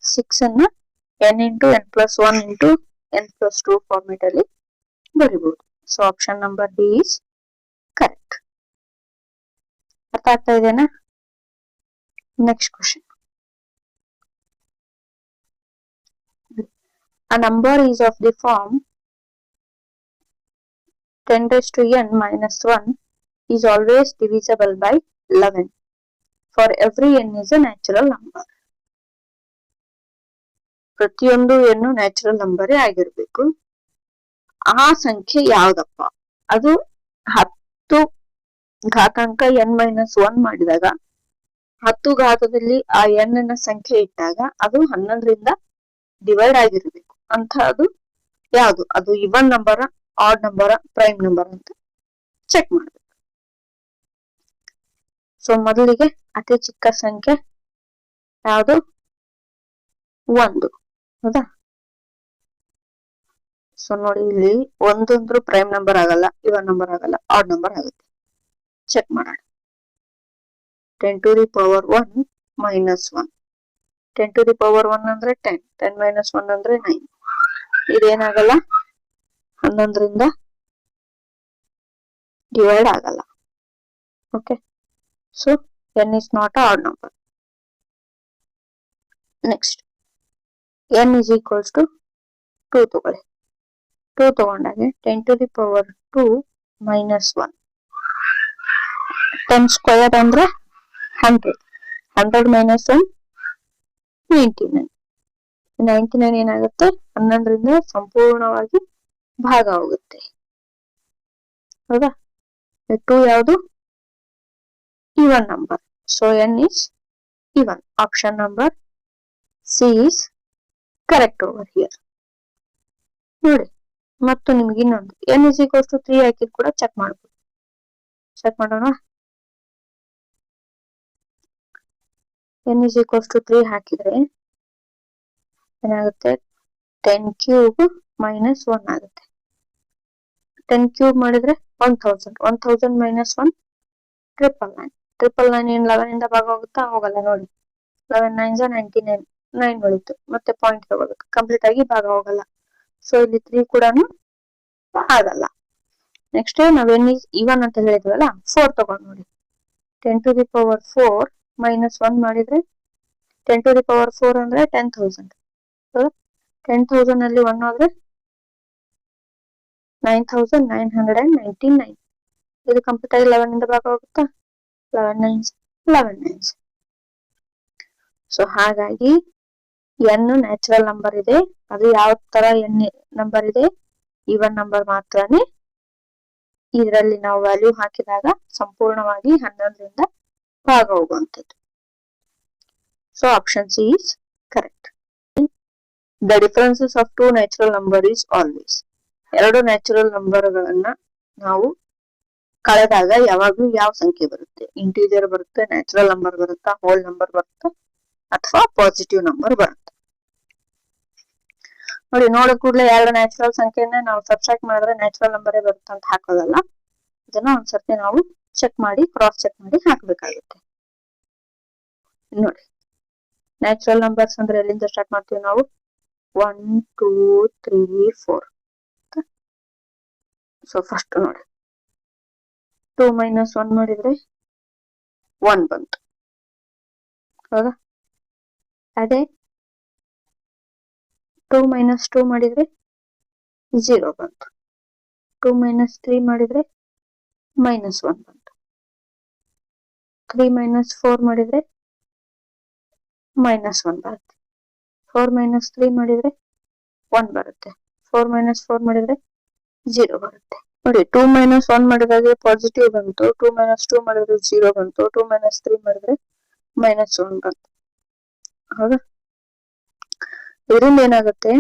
6 ಅನ್ನ n into n plus 1 into n plus 2 format ಅಲ್ಲಿ ಬರಿಬಹುದು. So option number D is correct. ಅರ್ಥ ಆಗ್ತಾ ಇದೆನಾ? Next question. A number is of the form 10 raised to n minus 1 is always divisible by 11 for every n is a natural number. ಪ್ರತಿಯೊಂದು n natural number ಆಗಿರ್ಬೇಕು. ಆ ಸಂಖ್ಯೆ ಯಾವ್ದಪ್ಪ? ಅದು 10 ಘಾತಾಂಕ n minus 1 ಮಾಡಿದಾಗ 10 ಘಾತದಲ್ಲಿ ಆ n ನ ಸಂಖ್ಯೆ ಇಟ್ಟಾಗ ಅದು 11ರಿಂದ ಡಿವೈಡ್ ಆಗಿರ್ಬೇಕು ಅಂತ ಅದು ಯಾವುದು? ಅದು even number, odd number, prime number ಅಂತ ಚೆಕ್ ಮಾಡ್ಬೇಕು. ಸೊ ಮೊದಲಿಗೆ ಅತಿ ಚಿಕ್ಕ ಸಂಖ್ಯೆ ಯಾವುದು? 1. ಹೌದಾ? ಸೊ ನೋಡಿ, ಇಲ್ಲಿ 1 ಅಂದ್ರೂ ಪ್ರೈಮ್ ನಂಬರ್ ಆಗಲ್ಲ, ಇವನ್ ನಂಬರ್ ಆಗಲ್ಲ, ಆಡ್ ನಂಬರ್ ಆಗುತ್ತೆ. ಚೆಕ್ ಮಾಡೋಣ. 10 to the power 1 minus 1. 10 to the power 1 ಅಂದ್ರೆ 10. 10 minus 1 ಅಂದ್ರೆ 9. ಇದೇನಾಗಲ್ಲ, 11ರಿಂದ ಡಿವೈಡ್ ಆಗಲ್ಲ. Okay, so n is not a odd number. Next, n is equals to 2 ತಗೊಳ್ಳಿ. 2 ತಗೊಂಡಾಗ 10 to the power 2 minus 1. 10 square ಅಂದ್ರೆ 100. 100 minus 1 99. 99 ಏನಾಗುತ್ತೆ? 11ರಿಂದ ಸಂಪೂರ್ಣವಾಗಿ ಭಾಗ ಹೋಗುತ್ತೆ. ಹೌದಾ? 2 ಯಾವುದು? Even number. So n is even. Option number C is correct over here. ನೋಡಿ, ಮತ್ತು ನಿಮ್ಗೆ ಇನ್ನೊಂದು n is equals to 3 ಹಾಕಿದ್ ಕೂಡ ಚೆಕ್ ಮಾಡ್ಬೋದು. ಚೆಕ್ ಮಾಡೋಣ. n is equals to 3 ಹಾಕಿದ್ರೆ ಏನಾಗುತ್ತೆ? 10 ಕ್ಯೂಬ್ ಮೈನಸ್ 1 ಆಗುತ್ತೆ. 10 ಕ್ಯೂಬ್ ಮಾಡಿದ್ರೆ 1000. 1000 ಮೈನಸ್ 1 999. 999 ಏನ್ 11 ಇಂದ ಭಾಗ ಹೋಗುತ್ತಾ? ಹೋಗಲ್ಲ. ನೋಡಿ, 11 9s are 99. 9 ಉಳಿತು. ಮತ್ತೆ ಪಾಯಿಂಟ್ ತಗೋಬೇಕು. ಕಂಪ್ಲೀಟ್ ಆಗಿ ಭಾಗ ಹೋಗಲ್ಲ. ಸೊ ಇಲ್ಲಿ 3 ಕೂಡ ಆಗಲ್ಲ. ನೆಕ್ಸ್ಟ್ ನಾವ್ n is even ಅಂತ ಹೇಳಿದ್ವಲ್ಲ, 4 ತಗೊಂಡ್ ನೋಡಿ. 10 to the power 4 ಮೈನಸ್ 1 ಮಾಡಿದ್ರೆ 10 to the power 4 ಅಂದ್ರೆ 10,000. 10,000 ಅಲ್ಲಿ 1 ಹೋದ್ರೆ 9,999. ಇದು ಕಂಪ್ಲೀಟ್ ಆಗಿ 11 ಇಂದ ಭಾಗ ಹೋಗುತ್ತಾ? 11 9s 11 9s. ಸೊ ಹಾಗಾಗಿ n ನ್ಯಾಚುರಲ್ ನಂಬರ್ ಇದೆ. ಅದು ಯಾವ ತರ n ನಂಬರ್ ಇದೆ? ಇವನ್ ನಂಬರ್ ಮಾತ್ರನೇ. ಇದರಲ್ಲಿ ನಾವು ವ್ಯಾಲ್ಯೂ ಹಾಕಿದಾಗ ಸಂಪೂರ್ಣವಾಗಿ 11ರಿಂದ ಭಾಗ ಹೋಗುವಂಥದ್ದು. So option C is correct. The differences of two natural number is always. ಎರಡು ನ್ಯಾಚುರಲ್ ನಂಬರ್ಗಳನ್ನ ನಾವು ಕಳೆದಾಗ ಯಾವಾಗ್ಲೂ ಯಾವ ಸಂಖ್ಯೆ ಬರುತ್ತೆ? ಇಂಟೀಜರ್ ಬರುತ್ತೆ, ನ್ಯಾಚುರಲ್ ನಂಬರ್ ಬರುತ್ತಾ, ಹೋಲ್ ನಂಬರ್ ಬರುತ್ತಾ, ಅಥವಾ ಪಾಸಿಟಿವ್ ನಂಬರ್ ಬರುತ್ತೆ? ನೋಡಿ, ನೋಡಿದ ಕೂಡಲೇ ಎರಡು ನ್ಯಾಚುರಲ್ ಸಂಖ್ಯೆಯನ್ನ ನಾವು ಸಬ್ಸ್ಟ್ರಾಕ್ಟ್ ಮಾಡಿದ್ರೆ ನ್ಯಾಚುರಲ್ ನಂಬರೇ ಬರುತ್ತೆ ಅಂತ ಹಾಕೋದಲ್ಲ. ಇದನ್ನ ಒಂದ್ಸರ್ತಿ ನಾವು ಚೆಕ್ ಮಾಡಿ, ಕ್ರಾಸ್ ಚೆಕ್ ಮಾಡಿ ಹಾಕ್ಬೇಕಾಗುತ್ತೆ. ನೋಡಿ, ನ್ಯಾಚುರಲ್ ನಂಬರ್ಸ್ ಅಂದ್ರೆ ಎಲ್ಲಿಂದ ಸ್ಟಾರ್ಟ್ ಮಾಡ್ತೀವಿ ನಾವು? 1 2 3 4. ಸೊ ಫಸ್ಟ್ ನೋಡಿ, 2 - 1 ಮಾಡಿದ್ರೆ 1 ಬಂತು, ಹೌದಾ? ಅದೇ 2 - 2 ಮಾಡಿದ್ರೆ 0 ಬಂತು. 2 - 3 ಮಾಡಿದ್ರೆ -1 ಬಂತು. 3 - 4 ಮಾಡಿದ್ರೆ -1 ಬರುತ್ತೆ. 4 - 3 ಮಾಡಿದ್ರೆ 1 ಬರುತ್ತೆ. 4 - 4 ಮಾಡಿದ್ರೆ 0 ಬರುತ್ತೆ. ನೋಡಿ, 2 - 1 ಮಾಡಿದಾಗ ಪಾಸಿಟಿವ್ ಬಂತು, 2 - 2 ಮಾಡಿದ್ರೆ 0 ಬಂತು, 2 - 3 ಮಾಡಿದ್ರೆ -1 ಬಂತು, ಹೌದಾ? ಇದರಿಂದ ಏನಾಗುತ್ತೆ,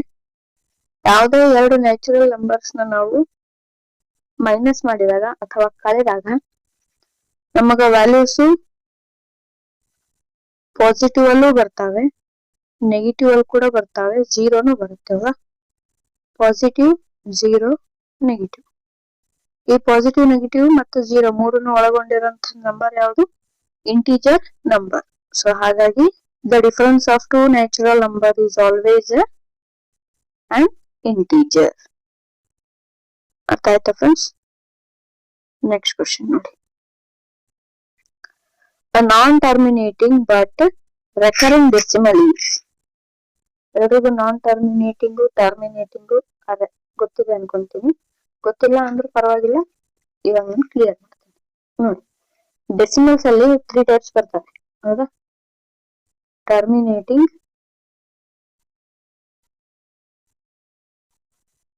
ಯಾವುದೇ ಎರಡು ನ್ಯಾಚುರಲ್ ನಂಬರ್ಸ್ ನ ನಾವು ಮೈನಸ್ ಮಾಡಿದಾಗ ಅಥವಾ ಕಳೆದಾಗ ನಮಗ ವ್ಯಾಲ್ಯೂಸ್ ಪಾಸಿಟಿವ್ ಅಲ್ಲೂ ಬರ್ತಾವೆ, ನೆಗೆಟಿವ್ ಅಲ್ಲಿ ಕೂಡ ಬರ್ತಾವೆ, ಜೀರೋನು ಬರುತ್ತೆ. Positive, 0, negative. ಈ ಪಾಸಿಟಿವ್, ನೆಗೆಟಿವ್ ಮತ್ತು 0 ಮೂರನ್ನು ಒಳಗೊಂಡಿರುವಂತಹ ನಂಬರ್ ಯಾವುದು? Integer number. ಸೊ ಹಾಗಾಗಿ the difference of two natural number is always an integer. ಅರ್ಥ ಆಯ್ತಾ ಫ್ರೆಂಡ್ಸ್? ನೆಕ್ಸ್ಟ್ ಕ್ವಶನ್ ನೋಡಿ. A non-terminating but recurring decimal is. ಎರಡಿಗೂ ನಾನ್ ಟರ್ಮಿನೇಟಿಂಗು ಟರ್ಮಿನೇಟಿಂಗು ಅದೇ ಗೊತ್ತಿದೆ ಅನ್ಕೊಂತೀನಿ. ಗೊತ್ತಿಲ್ಲ ಅಂದ್ರೂ ಪರವಾಗಿಲ್ಲ, ಇವಾಗ ನಾನು ಕ್ಲಿಯರ್ ಮಾಡ್ತೀನಿ. ನೋಡಿ, ಡೆಸಿಮಲ್ಸ್ ಅಲ್ಲಿ 3 ಟೈಪ್ಸ್ ಬರ್ತವೆ, ಹೌದಾ?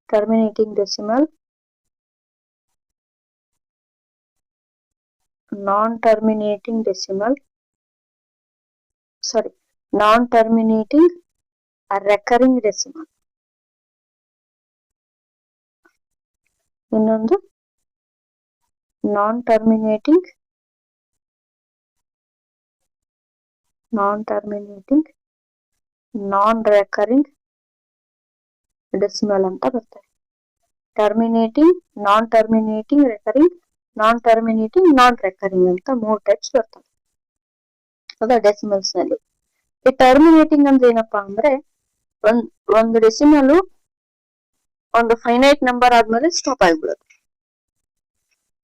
Terminating decimal, non-terminating decimal, non-terminating recurring decimal. ಇನ್ನೊಂದು non-terminating non-recurring decimal ಅಂತ ಬರ್ತದೆ. Terminating, non-terminating recurring, non-terminating non-recurring ಅಂತ 3 ಟೈಪ್ಸ್ ಬರ್ತವೆ, ಹೌದಾ? ಡೆಸಿಮಲ್ಸ್ ನಲ್ಲಿ ಈ ಟರ್ಮಿನೇಟಿಂಗ್ ಅಂದ್ರೆ ಏನಪ್ಪಾ ಅಂದ್ರೆ, ಒಂದು ಡೆಸಿಮಲ್ ಒಂದು ಫೈನೈಟ್ ನಂಬರ್ ಆದ್ಮೇಲೆ ಸ್ಟಾಪ್ ಆಗಿಬಿಡುತ್ತೆ.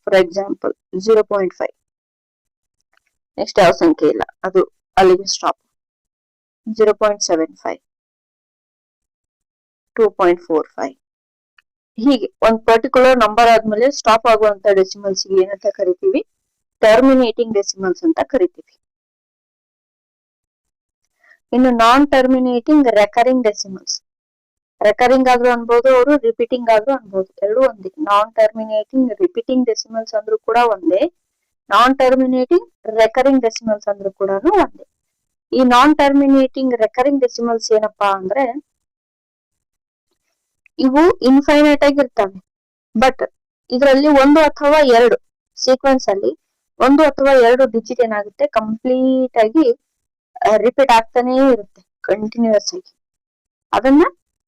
ಫಾರ್ ಎಕ್ಸಾಂಪಲ್ 0.5, ನೆಕ್ಸ್ಟ್ ಯಾವ ಸಂಖ್ಯೆ ಇಲ್ಲ, ಅದು ಅಲ್ಲಿಗೆ ಸ್ಟಾಪ್. 0.75, 2.45, ಹೀಗೆ ಒಂದು ಪರ್ಟಿಕ್ಯುಲರ್ ನಂಬರ್ ಆದ್ಮೇಲೆ ಸ್ಟಾಪ್ ಆಗುವಂತ ಡೆಸಿಮಲ್ಸ್ ಏನಂತ ಕರಿತೀವಿ? ಟರ್ಮಿನೇಟಿಂಗ್ ಡೆಸಿಮಲ್ಸ್ ಅಂತ ಕರಿತೀವಿ. ಇನ್ನು ನಾನ್ ಟರ್ಮಿನೇಟಿಂಗ್ ರೆಕರಿಂಗ್ ಡೆಸಿಮಲ್ಸ್, ರೆಕರಿಂಗ್ ಆದ್ರೂ ಅನ್ಬೋದು, ಅವರು ರಿಪೀಟಿಂಗ್ ಆದ್ರೂ ಅನ್ಬೋದು, ಎರಡೂ ಒಂದೇ. ನಾನ್ ಟರ್ಮಿನೇಟಿಂಗ್ ರಿಪೀಟಿಂಗ್ ಡೆಸಿಮಲ್ಸ್ ಅಂದ್ರೂ ಕೂಡ ಒಂದೇ, ನಾನ್ ಟರ್ಮಿನೇಟಿಂಗ್ ರೆಕರಿಂಗ್ ಡೆಸಿಮಲ್ಸ್ ಅಂದ್ರೂ ಕೂಡ ಒಂದೇ. ಈ ನಾನ್ ಟರ್ಮಿನೇಟಿಂಗ್ ರೆಕರಿಂಗ್ ಡೆಸಿಮಲ್ಸ್ ಏನಪ್ಪಾ ಅಂದ್ರೆ, ಇವು ಇನ್ಫೈನೈಟ್ ಆಗಿರ್ತವೆ, ಬಟ್ ಇದರಲ್ಲಿ 1 ಅಥವಾ 2 ಸೀಕ್ವೆನ್ಸ್ ಅಲ್ಲಿ 1 ಅಥವಾ 2 ಡಿಜಿಟ್ ಏನಾಗುತ್ತೆ, ಕಂಪ್ಲೀಟ್ ಆಗಿ ರಿಪೀಟ್ ಆಗ್ತಾನೆ ಇರುತ್ತೆ ಕಂಟಿನ್ಯೂಸ್ ಆಗಿ. ಅದನ್ನ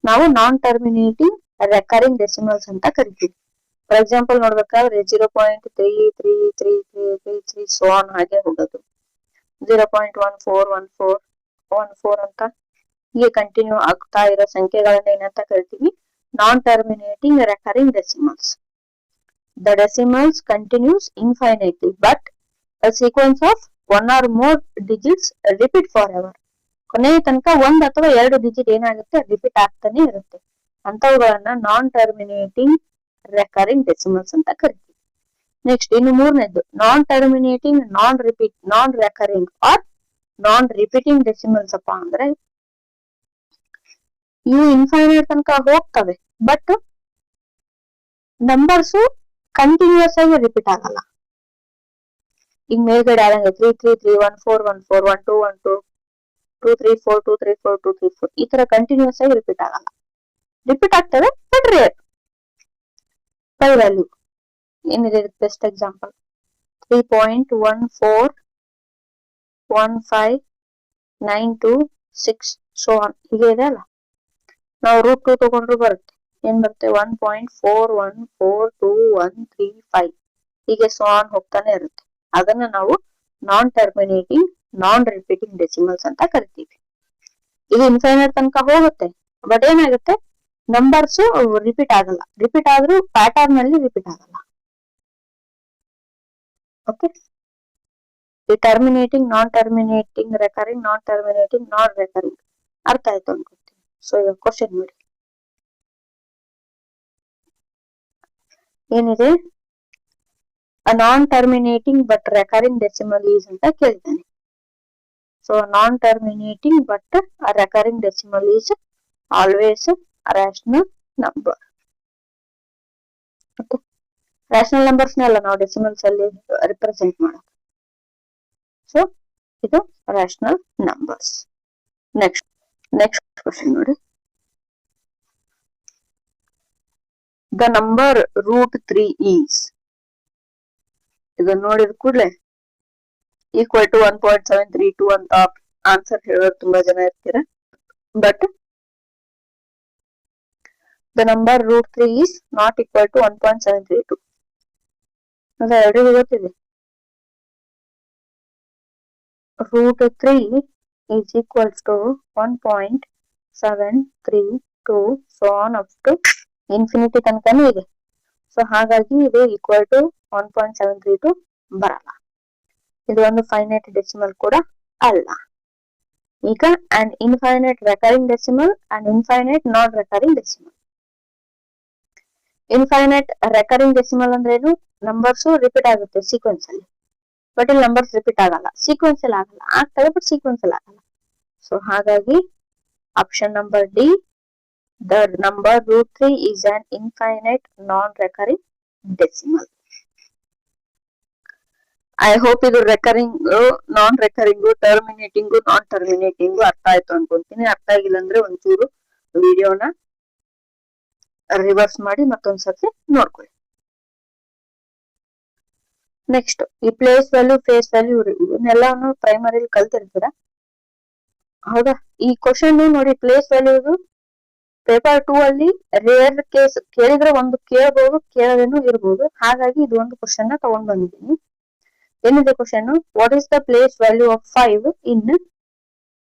ನಾವು ನಾನ್ ಟರ್ಮಿನೇಟಿಂಗ್ ರೆಕರಿಂಗ್ ಡೆಸಿಮಲ್ಸ್ ಅಂತ ಕರಿತೀವಿ. ಫಾರ್ ಎಕ್ಸಾಂಪಲ್ ನೋಡ್ಬೇಕಾದ್ರೆ 0.333333 ಸೋ ಆನ್ ಹಾಗೆ ಹೋಗೋದು, 0.141414 ಅಂತ ಹೀಗೆ ಕಂಟಿನ್ಯೂ ಆಗ್ತಾ ಇರೋ ಸಂಖ್ಯೆಗಳನ್ನ ಏನಂತ ಕರಿತೀವಿ? ನಾನ್ terminating recurring decimals. The decimals continues infinitely, but a sequence of 1 or more digits repeat forever. ಕೊನೆಯ ತನಕ 1 ಅಥವಾ 2 ಡಿಜಿಟ್ ಏನಾಗುತ್ತೆ, ರಿಪೀಟ್ ಆಗ್ತಾನೆ ಇರುತ್ತೆ. ಅಂತವುಗಳನ್ನ ನಾನ್ ಟರ್ಮಿನೇಟಿಂಗ್ ರೆಕರಿಂಗ್ ಡೆಸಿಮಲ್ಸ್ ಅಂತ ಕರಿತೀವಿ. ನೆಕ್ಸ್ಟ್ ಇನ್ನು ಮೂರನೇದು non terminating non recurring or non repeating decimals ಅಪ್ಪ ಅಂದ್ರೆ, ಇವು ಇನ್ಫೈನೈಟ್ ತನಕ ಹೋಗ್ತವೆ, ಬಟ್ ನಂಬರ್ಸ್ ಕಂಟಿನ್ಯೂಸ್ ಆಗಿ ರಿಪೀಟ್ ಆಗಲ್ಲ. ಈಗ ಮೇಲ್ಗಡೆ ಆದಂಗೆ 3 3 3 1 4 1 4 1 2 1 2 2 3 4 2 3 4 2 3 4 ಈ ತರ ಕಂಟಿನ್ಯೂಸ್ ಆಗಿ ರಿಪೀಟ್ ಆಗಲ್ಲ. ರಿಪೀಟ್ ಆಗ್ತದೆ ಬಟ್ ರೇರ್. 5 ವ್ಯಾಲ್ಯೂ ಏನಿದೆ ಬೆಸ್ಟ್ ಎಕ್ಸಾಂಪಲ್ 3.141592 ಸೊ ಹೀಗೆ ಇದೆ ಅಲ್ಲ. ನಾವು √2 ತಗೊಂಡ್ರು ಬರುತ್ತೆ. ಏನ್ ಬರುತ್ತೆ 1.414213 ಹೀಗೆ ಸೊ ಆನ್ ಹೋಗ್ತಾನೆ ಇರುತ್ತೆ. ಅದನ್ನ ನಾವು non terminating non repeating decimals ಅಂತ ಕರಿತೀವಿ. ಇದು ಇನ್ಫೈನೈಟ್ ತನಕ ಹೋಗುತ್ತೆ ಬಟ್ ಏನಾಗುತ್ತೆ ನಂಬರ್ಸ್ ರಿಪೀಟ್ ಆಗಲ್ಲ. ರಿಪೀಟ್ ಆದ್ರೂ ಪ್ಯಾಟರ್ನ್ ಅಲ್ಲಿ ರಿಪೀಟ್ ಆಗಲ್ಲ. ಓಕೆ, ಈ terminating non terminating recurring non terminating non recurring ಅರ್ಥ ಆಯ್ತು ಅನ್ಕೊತೀನಿ. ಸೊ ಇವಾಗ ಕ್ವಶನ್ ನೋಡಿ ಏನಿದೆ, a non terminating but recurring decimal is ಅಂತ ಕೇಳ್ತಾನೆ. So non terminating but recurring decimal is always rational number. Okay, rational ನಂಬರ್ಸ್ನೆಲ್ಲ ನಾವು ಡೆಸಿಮಲ್ಸ್ ಅಲ್ಲಿ ರಿಪ್ರೆಸೆಂಟ್ ಮಾಡೋದು. ಸೊ ಇದು ರ್ಯಾಷನಲ್ ನಂಬರ್ಸ್. ನೆಕ್ಸ್ಟ್ ಕ್ವಶನ್ ನೋಡಿ, ದ ನಂಬರ್ √3 ಈಸ್, ಇದನ್ನ ನೋಡಿದ ಕೂಡಲೇ ಈಕ್ವಲ್ ಟು 1.732 ಅಂತ ಆನ್ಸರ್ ಹೇಳೋರು ತುಂಬಾ ಜನ ಇರ್ತೀರ. But the number √3 is not equal to 1.732 ಅದ ಎರಡಿಗೂ ಗೊತ್ತಿದೆ. √3 is equals to 1.732 so on up to infinity ತನಕನೂ ಇದೆ. ಸೊ ಹಾಗಾಗಿ ಇದು ಈಕ್ವಲ್ ಟು 1.732 ಬರಲ್ಲ. ಇದು ಒಂದು ಫೈನೈಟ್ ಡೆಸಿಮಲ್ ಕೂಡ ಅಲ್ಲ. ಈಗ an infinite recurring decimal and infinite non recurring decimal. Infinite recurring decimal ಅಂದ್ರೆ ಏನು, ನಂಬರ್ಸ್ ರಿಪೀಟ್ ಆಗುತ್ತೆ ಸೀಕ್ವೆನ್ಸ್ ಅಲ್ಲಿ, ಬಟ್ ಇಲ್ಲಿ ನಂಬರ್ಸ್ ರಿಪೀಟ್ ಆಗಲ್ಲ. ಸೀಕ್ವೆನ್ಸ್ ಅಲ್ಲಿ ಆಗಲ್ಲ, ಆಗ್ತದೆ ಬಟ್ ಸೀಕ್ವೆನ್ಸ್ ಅಲ್ಲಿ ಆಗಲ್ಲ. ಸೊ ಹಾಗಾಗಿ option number D, the number √3 is an infinite non-recurring decimal. I hope ಇದು recurring non recurring terminating non terminating ಅರ್ಥ ಆಯ್ತು ಅನ್ಕೊಂತೀನಿ. ಅರ್ಥ ಆಗಿಲ್ಲ ಅಂದ್ರೆ ಒಂಚೂರು ವಿಡಿಯೋನ ರಿವರ್ಸ್ ಮಾಡಿ ಮತ್ತೊಂದ್ಸತಿ ನೋಡ್ಕೊಳ್ಳಿ. ನೆಕ್ಸ್ಟ್ ಈ ಪ್ಲೇಸ್ ವ್ಯಾಲ್ಯೂ ಫೇಸ್ ವ್ಯಾಲ್ಯೂ ಇವನ್ನೆಲ್ಲಾನು ಪ್ರೈಮರಿಲಿ ಕಲ್ತಿರ್ತೀರ ಹೌದಾ. ಈ ಕ್ವಶನ್ ನೋಡಿ, ಪ್ಲೇಸ್ ವ್ಯಾಲ್ಯೂ ಪೇಪರ್ 2 ಅಲ್ಲಿ ರೇರ್ ಕೇಸ್ ಕೇಳಿದ್ರೆ ಒಂದು ಕೇಳಬಹುದು, ಕೇಳದೇನು ಇರಬಹುದು. ಹಾಗಾಗಿ ಇದು ಒಂದು ಕ್ವಶನ್ ನ ತಗೊಂಡ್ ಬಂದಿದ್ದೀನಿ. ಏನಿದೆ question, what is the place value of 5 ಇನ್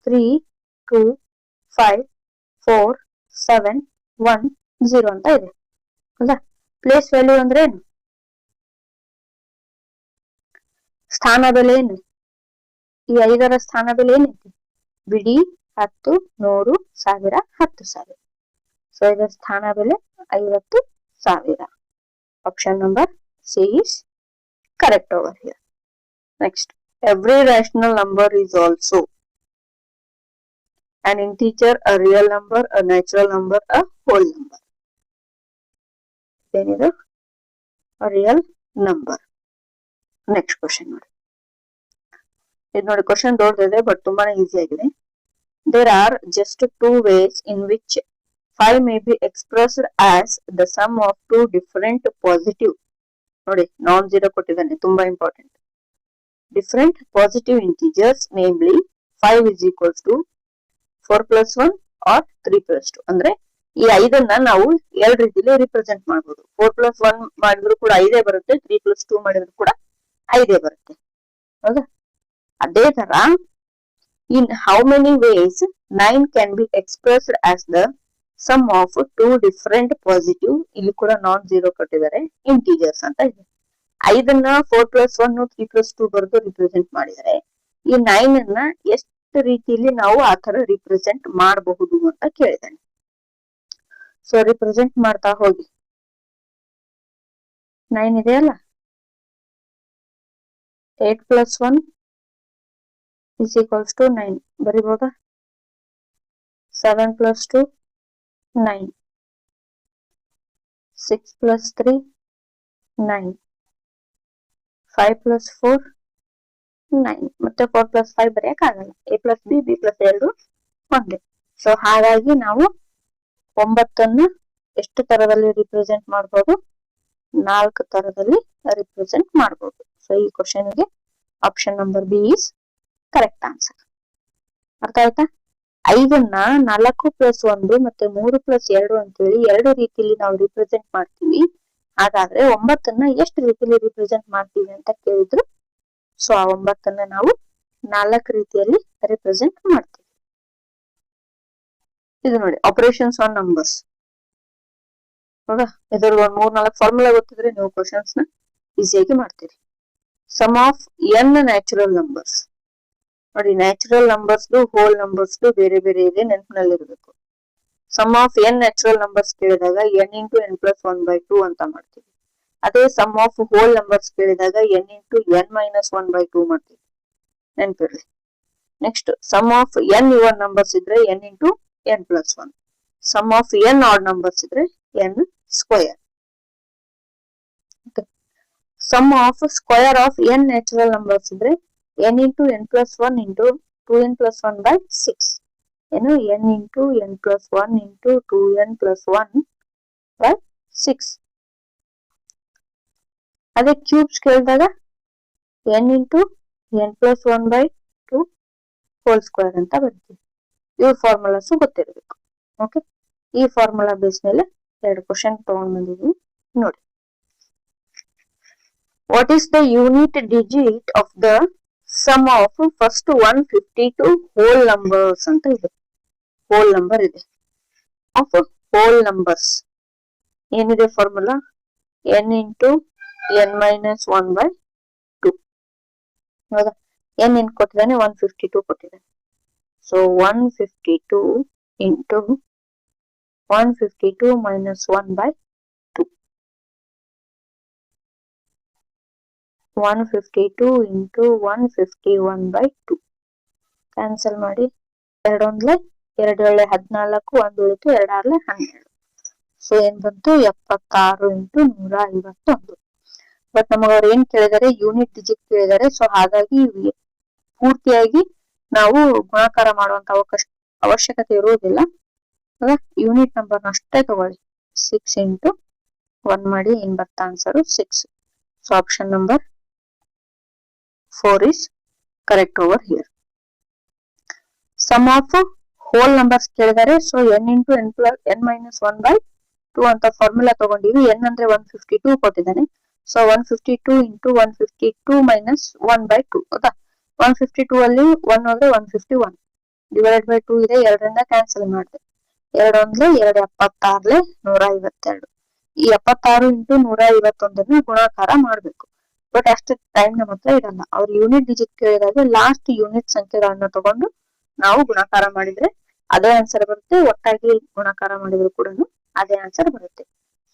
3 2 5 4 7 1 0 ಅಂತ ಇದೆ ಹೌದಾ. ಪ್ಲೇಸ್ ವ್ಯಾಲ್ಯೂ ಅಂದ್ರೆ ಏನು, ಸ್ಥಾನ ಬೆಲೆ ಏನು, ಈ 5ರ ಸ್ಥಾನ ಬೆಲೆ ಏನೈತಿ, ಬಿಡಿ 10 100 1000 10,000. ಸೊ ಇದರ ಸ್ಥಾನ ಬೆಲೆ 50,000. Option number C is correct over here. Next, every rational number is also an integer, a real number, a natural number, a whole number. ಏನಿದು a real number. Next question ನೋಡಿ, ಇದು ನೋಡಿ ಕ್ವಶನ್ ದೊಡ್ಡದಿದೆ but ತುಂಬಾನೇ easy ಆಗಿದೆ. There are just 2 ways in which 5 may be expressed as the sum of 2 different positive, ನೋಡಿ non zero ಕೊಟ್ಟಿದ್ದಾನೆ, ತುಂಬಾ important. Different positive integers, namely 5 is equals to 4 plus 1 or 3 plus 2. ಅಂದ್ರೆ ಈ 5ನ್ನ ನಾವು ಎರಡು ರೀತಿಯಲ್ಲಿ ರಿಪ್ರೆಸೆಂಟ್ ಮಾಡಬಹುದು. 4 plus 1 ಮಾಡಿದ್ರು ಕೂಡ 5 ಬರುತ್ತೆ, 3 plus 2 ಮಾಡಿದ್ರು ಕೂಡ 5 ಬರುತ್ತೆ ಹೌದಾ. ಅದೇ ತರ in how many ways 9 can be expressed as the sum of 2 different positive, ಇಲ್ಲಿ ಕೂಡ ನಾನ್ ಜೀರೋ ಕೊಟ್ಟಿದ್ದಾರೆ, ಇಂಟೀಜರ್ಸ್ ಅಂತ ಇದೆ. 5ನ್ನ 4 plus 1 3 plus 2 ಬರೆದು ರಿಪ್ರೆಸೆಂಟ್ ಮಾಡಿದರೆ ಈ 9ನ್ನ ಎಷ್ಟು ರೀತಿಯಲ್ಲಿ ನಾವು ಆ ತರ ರಿಪ್ರೆಸೆಂಟ್ ಮಾಡಬಹುದು ಅಂತ ಕೇಳಿದ್ದಾನೆ. ಸೊ ರಿಪ್ರೆಸೆಂಟ್ ಮಾಡ್ತಾ ಹೋಗಿ, 9 ಇದೆಯಲ್ಲ, 8 plus 1 is equals to 9 ಬರಿಬಹುದಾ. 7 plus 2 9, 6 plus 3 9, 5 plus 4 9 ಮತ್ತೆ 4+5 ಬರೆಯಕ್ ಆಗಲ್ಲ. a+b b+2 ಒಂದೇ. ಸೊ ಹಾಗಾಗಿ ನಾವು 9 ಎಷ್ಟು ತರದಲ್ಲಿ ರಿಪ್ರೆಸೆಂಟ್ ಮಾಡಬಹುದು? 4 ತರದಲ್ಲಿ ರಿಪ್ರೆಸೆಂಟ್ ಮಾಡಬಹುದು. ಸೊ ಈ ಕ್ವಶನ್ಗೆ option number B is correct answer. ಅರ್ಥ ಆಯ್ತಾ? 5ನ್ನ 4+1 ಮತ್ತೆ 3+2 ಅಂತೇಳಿ 2 ರೀತಿಯಲ್ಲಿ ನಾವು ರಿಪ್ರೆಸೆಂಟ್ ಮಾಡ್ತೀವಿ. ಹಾಗಾದ್ರೆ 9ನ್ನ ಎಷ್ಟು ರೀತಿಯಲ್ಲಿ ರಿಪ್ರೆಸೆಂಟ್ ಮಾಡ್ತೀವಿ ಅಂತ ಕೇಳಿದ್ರು. ಸೊ ಆ 9ನ್ನ ನಾವು 4 ರೀತಿಯಲ್ಲಿ ರಿಪ್ರೆಸೆಂಟ್ ಮಾಡ್ತೀವಿ. ಇದು ನೋಡಿ ಆಪರೇಷನ್ಸ್ ಆನ್ ನಂಬರ್ಸ್. ಹೌದಾ? ಇದ್ರ ಒಂದ್ 3-4 ಫಾರ್ಮುಲಾ ಗೊತ್ತಿದ್ರೆ ನೀವು ಕ್ವಶನ್ಸ್ ನ ಈಸಿಯಾಗಿ ಮಾಡ್ತೀರಿ. Sum of n natural numbers. ನೋಡಿ ನ್ಯಾಚುರಲ್ ನಂಬರ್ಸ್ ಹೋಲ್ ನಂಬರ್ಸ್ ಬೇರೆ ಬೇರೆ ಇದೆ, ನೆನಪಿನಲ್ಲಿರ್ಬೇಕು. Sum of n natural numbers ಕೇಳಿದಾಗ n ಇಂಟು n+1/2 ಅಂತ ಮಾಡ್ತೀವಿ. ಅದೇ ಸಮ್ ಆಫ್ ಹೋಲ್ ನಂಬರ್ಸ್ ಕೇಳಿದಾಗ n ಇಂಟು n-1/2 ಮಾಡ್ತೀವಿ, ನೆನಪಿರ್ಲಿ. Next sum of n even numbers ಇದ್ರೆ n into n+1. Sum of n odd numbers ಇದ್ರೆ n square. Sum of square of n natural numbers ಇದ್ರೆ n into n+1 into 2n+1/6. ಏನು n into n+1 into 2n+1/6. ಅದೇ cubes ಕೇಳಿದಾಗ n into n+1/2 whole square ಅಂತ ಬರ್ತೀವಿ. ಇವ್ರ formulas ಗೊತ್ತಿರಬೇಕು. Okay, ಈ ಫಾರ್ಮುಲಾ ಬೇಸ್ ಮೇಲೆ 2 ಕ್ವಶನ್ ತಗೊಂಡ್ ಬಂದಿದ್ವಿ ನೋಡಿ. What is the unit digit of the sum of first 152 whole numbers ಅಂತ ಇದೆ. ಹೋಲ್ ನಂಬರ್ ಇದೆ. ಆಫ್ ಹೋಲ್ ನಂಬರ್ಸ್ ಏನಿದೆ ಫಾರ್ಮುಲಾ? n into n-1/2. ಹೌದಾ? n ಏನ್ ಕೊಟ್ಟಿದ್ದಾನೆ? 152 ಕೊಟ್ಟಿದ್ದಾನೆ. So 152 into 152 minus 1/2. 152 into 151/2. Cancel ಮಾಡಿ. 2 1 2 14, 1 ಉಳಿತು, 2 6 12. ಸೊ ಏನ್ ಬಂತು? 76 ಇಂಟು 151. ಬಟ್ ನಮಗ ಅವ್ರು ಏನ್ ಕೇಳಿದಾರೆ? ಯೂನಿಟ್ ಡಿಜಿಟ್ ಕೇಳಿದಾರೆ. ಸೊ ಹಾಗಾಗಿ ಪೂರ್ತಿಯಾಗಿ ನಾವು ಗುಣಾಕಾರ ಮಾಡುವಂತ ಅವಶ್ಯಕತೆ ಇರುವುದಿಲ್ಲ. ಯೂನಿಟ್ ನಂಬರ್ ಅಷ್ಟೇ ತಗೊಳ್ಳಿ. 6 ಇಂಟು 1 ಮಾಡಿ. ಏನ್ ಬರ್ತಾ answer? 6. So option number 4 is correct over here. Sum of whole numbers ಕೇಳಿದಾರೆ. ಸೊ n ಇಂಟು n-1/2 ಅಂತ ಫಾರ್ಮುಲಾ ತಗೊಂಡಿವಿ. n ಅಂದ್ರೆ 152 ಕೊಟ್ಟಿದ್ದಾನೆ. So 152 into 152 minus 1/2. ಹೌದಾ? 152 ಅಲ್ಲಿ 1 ಹೋದ್ರೆ 151 ಡಿವೈಡೆಡ್ ಬೈ 2 ಇದೆ. 2ರಿಂದ ಕ್ಯಾನ್ಸಲ್ ಮಾಡಿದೆ. 2 1 2 76 152. ಈ 76 ಇಂಟು 151 ಗುಣಾಕಾರ ಮಾಡ್ಬೇಕು. ಬಟ್ ಅಷ್ಟು ಟೈಮ್ ನಮ್ಮ ಹತ್ರ ಇರಲ್ಲ. ಅವ್ರು ಯೂನಿಟ್ ಡಿಜಿಟ್ ಕೇಳಿದಾಗ ಲಾಸ್ಟ್ ಯೂನಿಟ್ ಸಂಖ್ಯೆಗಳನ್ನ ತಗೊಂಡು ನಾವು ಗುಣಾಕಾರ ಮಾಡಿದ್ರೆ ಅದೇ ಆನ್ಸರ್ ಬರುತ್ತೆ. ಒಟ್ಟಾಗಿ ಗುಣಾಕಾರ ಮಾಡಿದ್ರು ಕೂಡ ಅದೇ ಆನ್ಸರ್ ಬರುತ್ತೆ.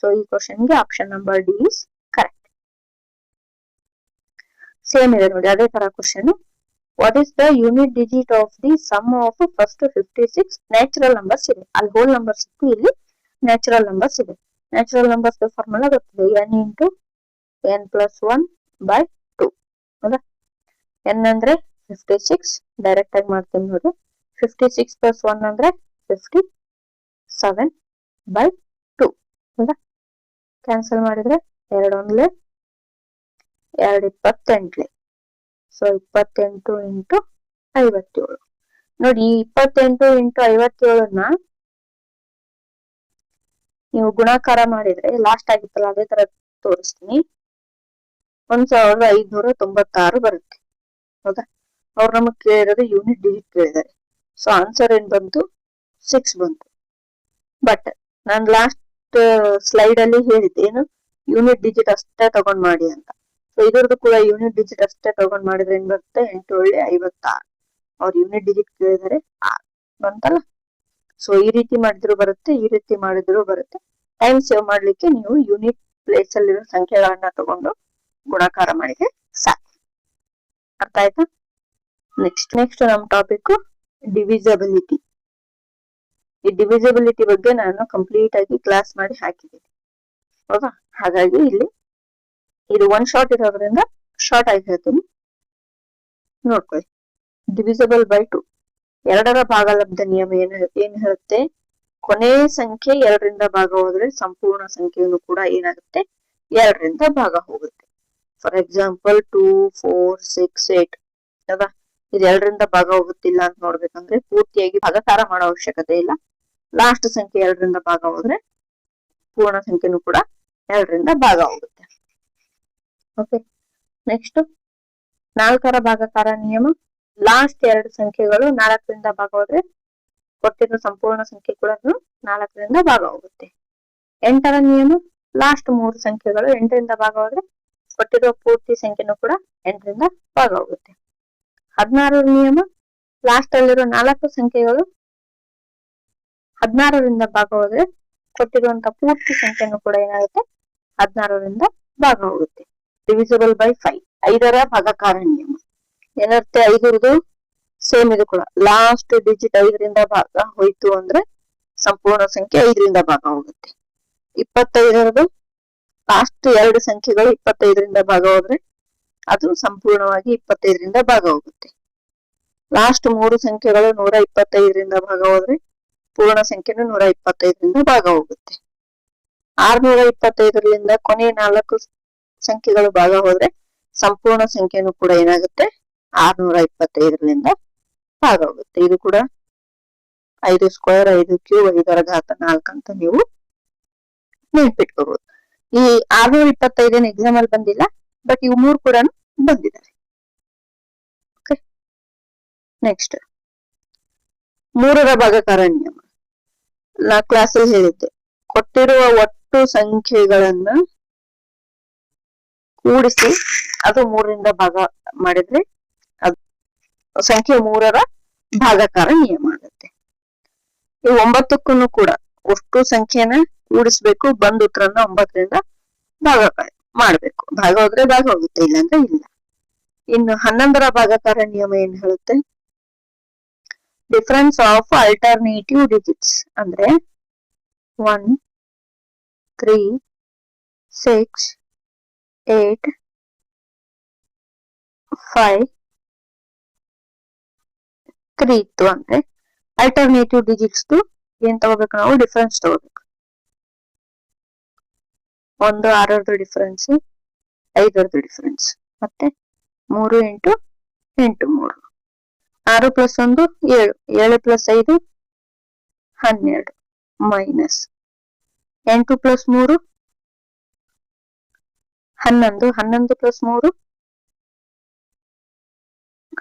ಸೊ ಈ ಕ್ವಶನ್ಗೆ option number D is correct. Same ಇದೆ ನೋಡಿ, ಅದೇ ತರ question. What is the unit digit of the sum of first 56 natural numbers ಇದೆ. ಅಲ್ಲಿ ಹೋಲ್ ನಂಬರ್ಸ್ ಇತ್ತು, ಇಲ್ಲಿ ನ್ಯಾಚುರಲ್ ನಂಬರ್ಸ್ ಇದೆ. ನ್ಯಾಚುರಲ್ ನಂಬರ್ಸ್ ಫಾರ್ಮುಲಾ ಗೊತ್ತಿದೆ. n into n+1/2. ಹೌದಾ? n ಅಂದ್ರೆ 56. ಡೈರೆಕ್ಟ್ ಆಗಿ ಮಾಡ್ತೀನಿ ನೋಡಿ. 56 + 1 ಅಂದ್ರೆ 57/2. ಹೌದಾ? ಕ್ಯಾನ್ಸಲ್ ಮಾಡಿದ್ರೆ 2 1 2 28. So 28 into 57. ನೋಡಿ, ಈ 28 ಇಂಟು 57ನ್ನ ನೀವು ಗುಣಾಕಾರ ಮಾಡಿದ್ರೆ ಲಾಸ್ಟ್ ಆಗಿತ್ತಲ್ಲ ಅದೇ ತರ ತೋರಿಸ್ತೀನಿ. 1596 ಬರುತ್ತೆ. ಹೌದಾ? ಅವ್ರು ನಮಗ್ ಕೇಳಿರೋದು ಯೂನಿಟ್ ಡಿಜಿಟ್ ಕೇಳಿದ್ದಾರೆ. ಸೊ ಆನ್ಸರ್ ಏನ್ ಬಂತು? 6 ಬಂತು. ಬಟ್ ನಾನ್ ಲಾಸ್ಟ್ ಸ್ಲೈಡ್ ಅಲ್ಲಿ ಹೇಳಿದ್ದೆ ಏನು, ಯೂನಿಟ್ ಡಿಜಿಟ್ ಅಷ್ಟೇ ತಗೊಂಡ್ ಮಾಡಿ ಅಂತ. ಸೊ ಇದ್ರದ್ದು ಕೂಡ ಯೂನಿಟ್ ಡಿಜಿಟ್ ಅಷ್ಟೇ ತಗೊಂಡ್ ಮಾಡಿದ್ರೆ ಏನ್ ಬರುತ್ತೆ? 8 ಒಳ್ಳೆ 56. ಅವ್ರು ಯೂನಿಟ್ ಡಿಜಿಟ್ ಕೇಳಿದರೆ 6 ಬಂತಲ್ಲ. ಸೊ ಈ ರೀತಿ ಮಾಡಿದ್ರು ಬರುತ್ತೆ, ಈ ರೀತಿ ಮಾಡಿದ್ರು ಬರುತ್ತೆ. ಟೈಮ್ ಸೇವ್ ಮಾಡ್ಲಿಕ್ಕೆ ನೀವು ಯೂನಿಟ್ ಪ್ಲೇಸ್ ಅಲ್ಲಿರೋ ಸಂಖ್ಯೆಗಳನ್ನ ತಗೊಂಡು ಗುಣಾಕಾರ ಮಾಡಿದ್ರೆ ಸಾಕು. ಅರ್ಥ ಆಯ್ತಾ? ನೆಕ್ಸ್ಟ್ ನಮ್ ಟಾಪಿಕ್ ಡಿವಿಸಿಬಿಲಿಟಿ. ಈ ಡಿವಿಸಿಬಿಲಿಟಿ ಬಗ್ಗೆ ನಾನು ಕಂಪ್ಲೀಟ್ ಆಗಿ ಕ್ಲಾಸ್ ಮಾಡಿ ಹಾಕಿದ್ದೀನಿ. ಹೌದಾ? ಹಾಗಾಗಿ ಇಲ್ಲಿ ಇದು 1 ಶಾರ್ಟ್ ಇರೋದ್ರಿಂದ ಶಾರ್ಟ್ ಆಗಿ ಹೇಳ್ತೀನಿ. ನೋಡ್ಕೊಳ್ಳಿ. ಡಿವಿಸಿಬಲ್ ಬೈ 2, 2ರ ಭಾಗಲಬ್ಧ ನಿಯಮ ಏನ್ ಹೇಳುತ್ತೆ, ಕೊನೆ ಸಂಖ್ಯೆ 2ರಿಂದ ಭಾಗ ಹೋದ್ರೆ ಸಂಪೂರ್ಣ ಸಂಖ್ಯೆಯನ್ನು ಕೂಡ ಏನಾಗುತ್ತೆ, 2ರಿಂದ ಭಾಗ ಹೋಗುತ್ತೆ. ಫಾರ್ ಎಕ್ಸಾಂಪಲ್ 2, 4, 6, 8 ಅಲ್ವಾ, ಇದು 2ರಿಂದ ಭಾಗ ಹೋಗುತ್ತಿಲ್ಲ ಅಂತ ನೋಡ್ಬೇಕಂದ್ರೆ ಪೂರ್ತಿಯಾಗಿ ಭಾಗಾಕಾರ ಮಾಡೋ ಅವಶ್ಯಕತೆ ಇಲ್ಲ. ಲಾಸ್ಟ್ ಸಂಖ್ಯೆ 2ರಿಂದ ಭಾಗ ಹೋದ್ರೆ ಪೂರ್ಣ ಸಂಖ್ಯೆನೂ ಕೂಡ 2ರಿಂದ ಭಾಗ ಹೋಗುತ್ತೆ. ಓಕೆ, ನೆಕ್ಸ್ಟ್ 4ರ ಭಾಗಾಕಾರ ನಿಯಮ. ಲಾಸ್ಟ್ 2 ಸಂಖ್ಯೆಗಳು 4ರಿಂದ ಭಾಗ ಹೋದ್ರೆ ಕೊಟ್ಟಿರೋ ಸಂಪೂರ್ಣ ಸಂಖ್ಯೆ ಕೂಡ 4ರಿಂದ ಭಾಗ ಹೋಗುತ್ತೆ. 8ರ ನಿಯಮ. ಲಾಸ್ಟ್ 3 ಸಂಖ್ಯೆಗಳು 8ರಿಂದ ಭಾಗ ಹೋದ್ರೆ ಕೊಟ್ಟಿರೋ ಪೂರ್ತಿ ಸಂಖ್ಯೆನೂ ಕೂಡ 8ರಿಂದ ಭಾಗ ಹೋಗುತ್ತೆ. 16ರ ನಿಯಮ. ಲಾಸ್ಟ್ ಅಲ್ಲಿರೋ 4 ಸಂಖ್ಯೆಗಳು 16ರಿಂದ ಭಾಗ ಹೋದ್ರೆ ಕೊಟ್ಟಿರುವಂತ ಪೂರ್ತಿ ಸಂಖ್ಯೆನೂ ಕೂಡ ಏನಾಗುತ್ತೆ, 16ರಿಂದ ಭಾಗ ಹೋಗುತ್ತೆ. ಡಿವಿಸಿಬಲ್ ಬೈ 5, 5ರ ಭಾಗಾಕಾರ ನಿಯಮ. ಏನಿರುತ್ತೆ, 5ರದು ಸೇಮ್ ಇದು ಕೂಡ ಲಾಸ್ಟ್ ಡಿಜಿಟ್ 5ರಿಂದ ಭಾಗ ಹೋಯ್ತು ಅಂದ್ರೆ ಸಂಪೂರ್ಣ ಸಂಖ್ಯೆ 5ರಿಂದ ಭಾಗ ಹೋಗುತ್ತೆ. 25ರದು ಲಾಸ್ಟ್ 2 ಸಂಖ್ಯೆಗಳು 25ರಿಂದ ಭಾಗ ಹೋದ್ರೆ ಅದು ಸಂಪೂರ್ಣವಾಗಿ 25ರಿಂದ ಭಾಗ ಹೋಗುತ್ತೆ. ಲಾಸ್ಟ್ 3 ಸಂಖ್ಯೆಗಳು 125ರಿಂದ ಭಾಗ ಹೋದ್ರೆ ಪೂರ್ಣ ಸಂಖ್ಯೆನೂ 125ರಿಂದ ಭಾಗ ಹೋಗುತ್ತೆ. 625ರಿಂದ ಕೊನೆ 4 ಸಂಖ್ಯೆಗಳು ಭಾಗ ಹೋದ್ರೆ ಸಂಪೂರ್ಣ ಸಂಖ್ಯೆನೂ ಕೂಡ ಏನಾಗುತ್ತೆ, 625ರಿಂದ ಭಾಗ ಹೋಗುತ್ತೆ. ಇದು ಕೂಡ 5 ಸ್ಕ್ವೇರ್ 5 ಕ್ಯೂಬ್ 5ರ ಘಾತ 4 ಅಂತ ನೀವು ನೆನ್ಪಿಟ್ಕೋಬಹುದು. ಈ 625 ಎಕ್ಸಾಮ್ ಅಲ್ಲಿ ಬಂದಿಲ್ಲ, ಬಟ್ ಇವು 3 ಕೂಡ ಬಂದಿದ್ದಾರೆ. ಓಕೆ, ನೆಕ್ಸ್ಟ್ 3ರ ಭಾಗಾಕಾರ ನಿಯಮ. ನಾ ಕ್ಲಾಸಲ್ಲಿ ಹೇಳಿದ್ದೆ, ಕೊಟ್ಟಿರುವ ಒಟ್ಟು ಸಂಖ್ಯೆಗಳನ್ನ ಕೂಡಿಸಿ ಅದು 3ರಿಂದ ಭಾಗ ಮಾಡಿದ್ರೆ ಅದು ಸಂಖ್ಯೆ 3ರ ಭಾಗಾಕಾರ ನಿಯಮ ಆಗುತ್ತೆ. ಈ 9ಕ್ಕೂ ಕೂಡ ಒಟ್ಟು ಸಂಖ್ಯೆನ ಕೂಡಿಸ್ಬೇಕು, ಬಂದ ಉತ್ತರನ 9ರಿಂದ ಭಾಗಾಕಾರ ಮಾಡ್ಬೇಕು. ಭಾಗ ಹೋದ್ರೆ ಭಾಗ ಹೋಗುತ್ತೆ, ಇಲ್ಲಾಂದ್ರೆ ಇಲ್ಲ. ಇನ್ನು 11ರ ಭಾಗಾಕಾರ ನಿಯಮ ಏನ್ ಹೇಳುತ್ತೆ, ಡಿಫರೆನ್ಸ್ ಆಫ್ ಅಲ್ಟರ್ನೇಟಿವ್ ಡಿಜಿಟ್ಸ್. ಅಂದ್ರೆ 1, 3, 6, 8, 5, 3 ಇತ್ತು ಅಂದ್ರೆ ಅಲ್ಟರ್ನೇಟಿವ್ ಡಿಜಿಟ್ಸ್ ಏನ್ ತಗೋಬೇಕು, ನಾವು ಡಿಫರೆನ್ಸ್ ತಗೋಬೇಕು. 1 6ರದ್ದು ಡಿಫರೆನ್ಸ್, 5ರದ್ದು ಡಿಫರೆನ್ಸ್, ಮತ್ತೆ 3 8 8 3, 6 + 1 7, 7 + 5 12 ಮೈನಸ್ 8 + 3 11, 11 + 3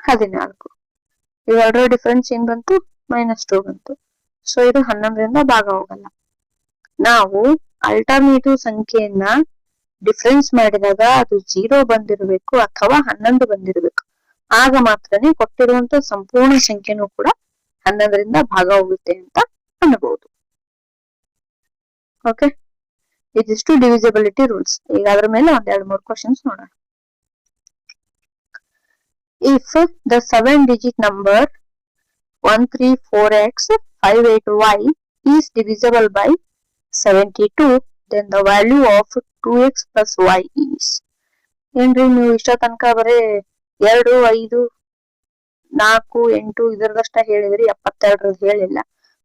14. ಇವೆರಡರ ಡಿಫರೆನ್ಸ್ ಏನ್ ಬಂತು, -2 ಬಂತು. ಸೊ ಇದು 11ರಿಂದ ಭಾಗ ಹೋಗಲ್ಲ. ನಾವು ಅಲ್ಟರ್ನೇಟಿವ್ ಸಂಖ್ಯೆಯನ್ನ ಡಿಫರೆನ್ಸ್ ಮಾಡಿದಾಗ ಅದು 0 ಬಂದಿರಬೇಕು ಅಥವಾ 11 ಬಂದಿರಬೇಕು. ಆಗ ಮಾತ್ರನೇ ಕೊಟ್ಟಿರುವಂತ ಸಂಪೂರ್ಣ ಸಂಖ್ಯೆನೂ ಕೂಡ 11ರಿಂದ ಭಾಗ ಹೋಗುತ್ತೆ ಅಂತ ಅನ್ನಬಹುದು. ಓಕೆ, ಇದಿಷ್ಟು ಡಿವಿಸಿಬಿಲಿಟಿ ರೂಲ್ಸ್. ಈಗ ಅದ್ರ ಮೇಲೆ ಒಂದ್ 2-3 ಕ್ವಶನ್ಸ್ ನೋಡೋಣ. If the 7-digit number 134x 58y is divisible by 72, then the value of 2x plus y is. ಏನ್ರಿ ನೀವು ಇಷ್ಟ ತನಕ ಬರೀ 2, 5, 4, 8 ಇದರದಷ್ಟ ಹೇಳಿದ್ರಿ, 72ರದ್ದು ಹೇಳಿಲ್ಲ.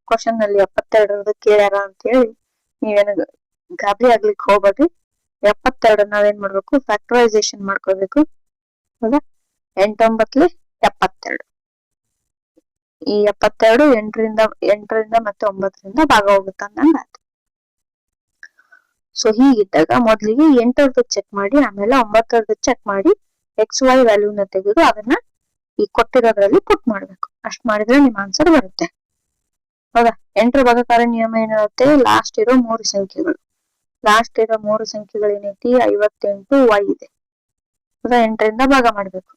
ಕ್ವಶನ್ ನಲ್ಲಿ 72ರದ್ದು ಕೇಳ್ಯಾರ ಅಂತ ಹೇಳಿ ನೀವೇನ ಗಾಬರಿ ಆಗ್ಲಿಕ್ಕೆ ಹೋಗ್ಬೇಡ್ರಿ. 72 ನಾವೇನ್ ಮಾಡ್ಬೇಕು, ಫ್ಯಾಕ್ಟರೈಸೇಷನ್ ಮಾಡ್ಕೋಬೇಕು. ಹೌದಾ, 8 9 72. ಈ 72 8ರಿಂದ ಮತ್ತೆ 9ರಿಂದ ಭಾಗ ಹೋಗುತ್ತೆ ಅಂದಂಗ ಆಯ್ತು. ಸೊ ಹೀಗಿದ್ದಾಗ ಮೊದ್ಲಿಗೆ 8ರದ್ದು ಚೆಕ್ ಮಾಡಿ, ಆಮೇಲೆ 9ರದ್ದು ಚೆಕ್ ಮಾಡಿ XY ವ್ಯಾಲ್ಯೂನ ತೆಗೆದು ಅದನ್ನ ಈ ಕೊಟ್ಟಿರೋದ್ರಲ್ಲಿ ಪುಟ್ ಮಾಡ್ಬೇಕು. ಅಷ್ಟ್ ಮಾಡಿದ್ರೆ ನಿಮ್ ಆನ್ಸರ್ ಬರುತ್ತೆ. ಹೌದಾ, 8ರ ಭಾಗಾಕಾರ ನಿಯಮ ಏನಿರುತ್ತೆ, ಲಾಸ್ಟ್ ಇರೋ 3 ಸಂಖ್ಯೆಗಳು. ಲಾಸ್ಟ್ ಇರೋ 3 ಸಂಖ್ಯೆಗಳು ಏನೈತಿ, 58 y ಇದೆ. ಹೌದಾ, 8ರಿಂದ ಭಾಗ ಮಾಡ್ಬೇಕು.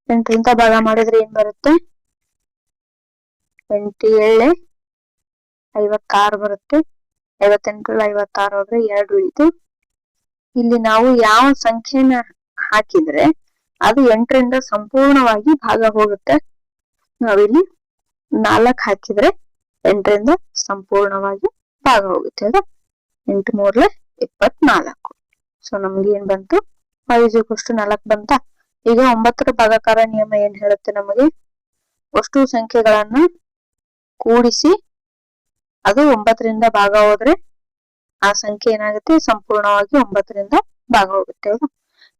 8ರಿಂದ ಭಾಗ ಮಾಡಿದ್ರೆ ಏನ್ ಬರುತ್ತೆ, 8 7 56 ಬರುತ್ತೆ. 58ರಲ್ಲಿ 56 ಹೋದ್ರೆ 2 ಉಳಿತು. ಇಲ್ಲಿ ನಾವು ಯಾವ ಸಂಖ್ಯೆನ ಹಾಕಿದ್ರೆ ಅದು 8ರಿಂದ ಸಂಪೂರ್ಣವಾಗಿ ಭಾಗ ಹೋಗುತ್ತೆ. ನಾವಿಲ್ಲಿ 4 ಹಾಕಿದ್ರೆ 8ರಿಂದ ಸಂಪೂರ್ಣವಾಗಿ ಭಾಗ ಹೋಗುತ್ತೆ. 8 3 24. ಸೊ ನಮ್ಗೆ ಏನ್ ಬಂತು, 5 4 ಬಂತ. ಈಗ 9ರ ಭಾಗಾಕಾರ ನಿಯಮ ಏನ್ ಹೇಳುತ್ತೆ ನಮಗೆ, ಅಷ್ಟು ಸಂಖ್ಯೆಗಳನ್ನ ಕೂಡಿಸಿ ಅದು 9ರಿಂದ ಭಾಗ ಹೋದ್ರೆ ಆ ಸಂಖ್ಯೆ ಏನಾಗುತ್ತೆ, ಸಂಪೂರ್ಣವಾಗಿ 9ರಿಂದ ಭಾಗ ಹೋಗುತ್ತೆ. ಹೌದಾ?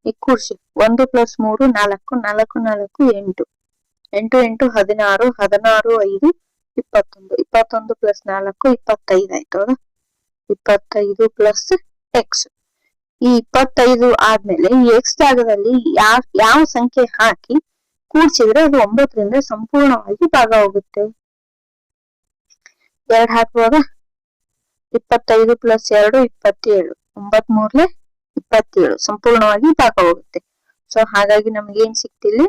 ಈಗ ಕೂಡಿಸಿ 1 + 3 4, 4 4 8, 8 8 16, 16 5 21, 21 + 4 25 ಆಯ್ತು. ಹೌದಾ? 25 + x. ಈ 25 ಆದ್ಮೇಲೆ ಈ x ಜಾಗದಲ್ಲಿ ಯಾವ ಸಂಖ್ಯೆ ಹಾಕಿ ಕೂಡ್ಸಿದ್ರೆ ಅದು 9ರಿಂದ ಸಂಪೂರ್ಣವಾಗಿ ಭಾಗ ಹೋಗುತ್ತೆ. 2 ಹಾಕುವಾಗ 25 + 2 27, 9 3 27 ಸಂಪೂರ್ಣವಾಗಿ ಭಾಗ ಹೋಗುತ್ತೆ. ಸೊ ಹಾಗಾಗಿ ನಮ್ಗೆ ಏನ್ ಸಿಕ್ತಿಲ್ಲಿ,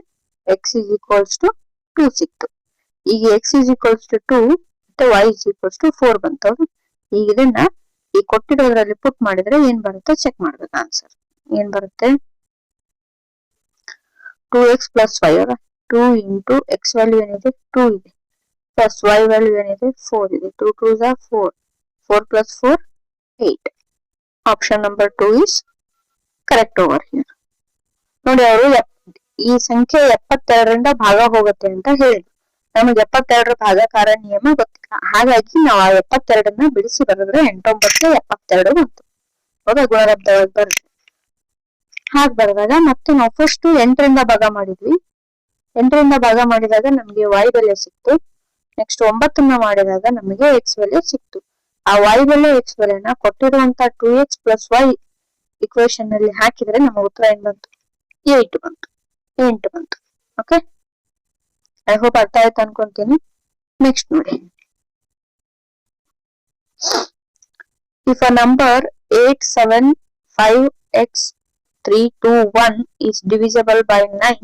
x = 2 ಸಿಕ್ತು. ಈಗ x = 2 ಮತ್ತೆ y = 4 ಬಂತು. ಈಗ ಇದನ್ನ ಈ ಕೊಟ್ಟಿರೋದ್ರಲ್ಲಿ ಪುಟ್ ಮಾಡಿದ್ರೆ ಏನ್ ಬರುತ್ತೆ ಚೆಕ್ ಮಾಡ್ಬೇಕು. ಆನ್ಸರ್ ಏನ್ ಬರುತ್ತೆ, 2x + 5. 2 × x ವ್ಯಾಲ್ಯೂ ಏನಿದೆ 2 ಇದೆ, ಪ್ಲಸ್ y ವ್ಯಾಲ್ಯೂ ಏನಿದೆ 4 ಇದೆ. 2 2s are 4, 4 + 4 8. Option number 2 is correct over here. ನೋಡಿ, ಅವರು ಈ ಸಂಖ್ಯೆ 72ರಿಂದ ಭಾಗ ಹೋಗುತ್ತೆ ಅಂತ ಹೇಳಿದ್ರು. ನಮಗೆ 72ರ ಭಾಗಾಕಾರ ನಿಯಮ ಗೊತ್ತಿಲ್ಲ. ಹಾಗಾಗಿ ನಾವು ಆ 72ನ್ನ ಬಿಡಿಸಿ ಬರೆದ್ರೆ 8 9 72 ಬಂತು. ಹೌದಾ? ಗುಣಲಬ್ಧವಾಗಿ ಬರುತ್ತೆ. ಹಾಗೆ ಬರೆದಾಗ ಮತ್ತೆ ನಾವು ಫಸ್ಟ್ 8ರಿಂದ ಭಾಗ ಮಾಡಿದ್ವಿ. 8ರಿಂದ ಭಾಗ ಮಾಡಿದಾಗ ನಮ್ಗೆ y ಬೆಲೆ ಸಿಕ್ತು. ನೆಕ್ಸ್ಟ್ 9ನ್ನ ಮಾಡಿದಾಗ ನಮಗೆ x ಬೆಲೆ ಸಿಕ್ತು. ಆ y ಬೆಲೆ x ಬೆಲೆನ ಕೊಟ್ಟಿರುವಂತ 2x + y ಇಕ್ವೇಶನ್ ನಲ್ಲಿ ಹಾಕಿದ್ರೆ ನಮ್ಮ ಉತ್ತರ ಏನ್ ಬಂತು, 8 ಬಂತು. 8 ಬಂತು. ಓಕೆ, ಐ ಹೋಪ್ ಅರ್ಥ ಆಯ್ತು ಅನ್ಕೊಂತೀನಿ. ನೆಕ್ಸ್ಟ್ ನೋಡಿ, if a number 875x321 is divisible by 9,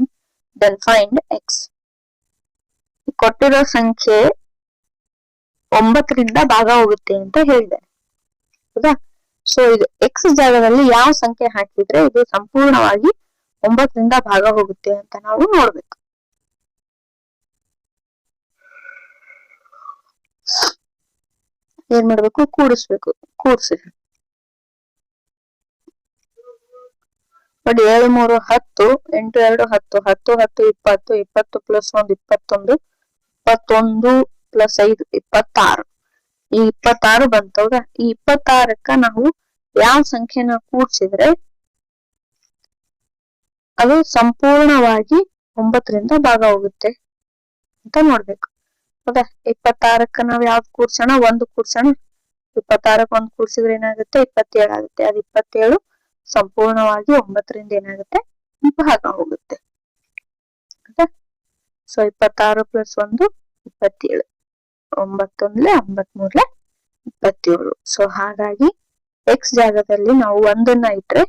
then find x. ಕೊಟ್ಟಿರೋ ಸಂಖ್ಯೆ 9ರಿಂದ ಭಾಗ ಹೋಗುತ್ತೆ ಅಂತ ಹೇಳಿದ್ದಾರೆ. ಹೌದಾ? ಸೊ ಇದು x ಜಾಗದಲ್ಲಿ ಯಾವ ಸಂಖ್ಯೆ ಹಾಕಿದ್ರೆ ಇದು ಸಂಪೂರ್ಣವಾಗಿ 9ರಿಂದ ಭಾಗ ಹೋಗುತ್ತೆ ಅಂತ ನಾವು ನೋಡ್ಬೇಕು. ಏನ್ ಮಾಡ್ಬೇಕು, ಕೂಡಿಸ್ಬೇಕು. ಕೂಡ್ಸಿ ನೋಡಿ, 7 3 10, 8 2 10, 10 10 20, 20 + 1 21, 21 + 5 26. ಈ 26 ಬಂತು. ಹೌದಾ? ಈ 26ಕ್ಕ ನಾವು ಯಾವ ಸಂಖ್ಯೆನ ಕೂಡ್ಸಿದ್ರೆ ಅದು ಸಂಪೂರ್ಣವಾಗಿ 9ರಿಂದ ಭಾಗ ಹೋಗುತ್ತೆ ಅಂತ ನೋಡ್ಬೇಕು. ಹೌದಾ? 26ಕ್ಕ ನಾವ್ ಯಾವ್ದು ಕೂಡ್ಸೋಣ, 1 ಕೂಡ್ಸೋಣ. 26ಕ್ಕೆ 1 ಕೂಡ್ಸಿದ್ರೆ ಏನಾಗುತ್ತೆ, 27 ಆಗುತ್ತೆ. ಅದು 27 ಸಂಪೂರ್ಣವಾಗಿ 9ರಿಂದ ಏನಾಗುತ್ತೆ, ಭಾಗ ಹೋಗುತ್ತೆ. ಸೊ 26 + 1 27, 9 1 27. ಸೊ ಹಾಗಾಗಿ x ಜಾಗದಲ್ಲಿ ನಾವು 1ನ್ನ ಇಟ್ರೆ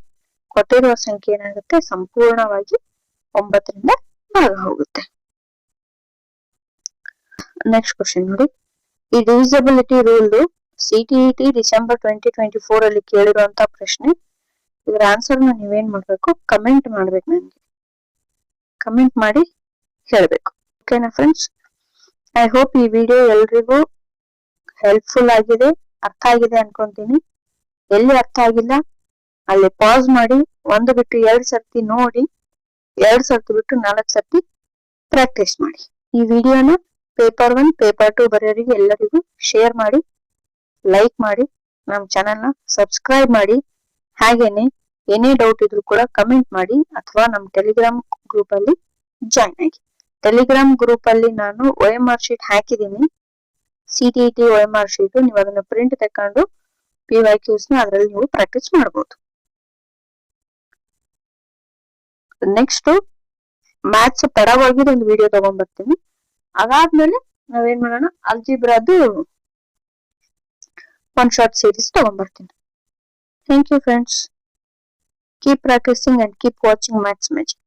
ಕೊಟ್ಟಿರುವ ಸಂಖ್ಯೆ ಏನಾಗುತ್ತೆ, ಸಂಪೂರ್ಣವಾಗಿ 9ರಿಂದ ಭಾಗ ಹೋಗುತ್ತೆ. ನೆಕ್ಸ್ಟ್ ಕ್ವಶನ್ ನೋಡಿ, ಈ ಡಿವಿಸಿಬಿಲಿಟಿ ರೂಲ್ CTET ಡಿಸೆಂಬರ್ 2024 ಅಲ್ಲಿ ಕೇಳಿರುವಂತ ಪ್ರಶ್ನೆ. ಇದರ ಆನ್ಸರ್ ನೀವೇನ್ ಮಾಡ್ಬೇಕು, ಕಮೆಂಟ್ ಮಾಡ್ಬೇಕು. ನನಗೆ ಕಮೆಂಟ್ ಮಾಡಿ ಹೇಳ್ಬೇಕು. ಓಕೆನಾ ಫ್ರೆಂಡ್ಸ್? ಐ ಹೋಪ್ ಈ ವಿಡಿಯೋ ಎಲ್ರಿಗೂ ಹೆಲ್ಪ್ಫುಲ್ ಆಗಿದೆ, ಅರ್ಥ ಆಗಿದೆ ಅನ್ಕೊಂತೀನಿ. ಎಲ್ಲಿ ಅರ್ಥ ಆಗಿಲ್ಲ ಅಲ್ಲಿ ಪಾಸ್ ಮಾಡಿ 1 ಬಿಟ್ಟು 2 ಸರ್ತಿ ನೋಡಿ, 2 ಸರ್ತಿ ಬಿಟ್ಟು 4 ಸರ್ತಿ ಪ್ರಾಕ್ಟೀಸ್ ಮಾಡಿ. ಈ ವಿಡಿಯೋನ ಪೇಪರ್ 1 ಪೇಪರ್ 2 ಬರೆಯೋರಿಗೆ ಎಲ್ಲರಿಗೂ ಶೇರ್ ಮಾಡಿ, ಲೈಕ್ ಮಾಡಿ, ನಮ್ಮ ಚಾನೆಲ್ನ ಸಬ್ಸ್ಕ್ರೈಬ್ ಮಾಡಿ. ಹಾಗೇನೆ ಏನೇ ಡೌಟ್ ಇದ್ರು ಕೂಡ ಕಮೆಂಟ್ ಮಾಡಿ, ಅಥವಾ ನಮ್ಮ ಟೆಲಿಗ್ರಾಮ್ ಗ್ರೂಪ್ ಅಲ್ಲಿ ಜಾಯ್ನ್ ಆಗಿ. ಟೆಲಿಗ್ರಾಮ್ ಗ್ರೂಪ್ ಅಲ್ಲಿ ನಾನು OMR ಶೀಟ್ ಹಾಕಿದ್ದೀನಿ, CTET OMR ಶೀಟ್. ನೀವು ಅದನ್ನ ಪ್ರಿಂಟ್ ತಕೊಂಡು PYQs ನ ಅದರಲ್ಲಿ ನೀವು ಪ್ರಾಕ್ಟೀಸ್ ಮಾಡಬಹುದು. ನೆಕ್ಸ್ಟ್ ಮ್ಯಾಥ್ಸ್ ತಡವಾಗಿ ಒಂದು ವಿಡಿಯೋ ತಗೊಂಡ್ಬರ್ತೀನಿ. ಅದಾದ್ಮೇಲೆ ನಾವೇನ್ ಮಾಡೋಣ, ಅಲ್ಜಿಬ್ರಾದು 1 ಶಾರ್ಟ್ ಸೀರೀಸ್ ತಗೊಂಡ್ಬರ್ತೀನಿ. Thank you friends. Keep practicing and keep watching Maths Magic.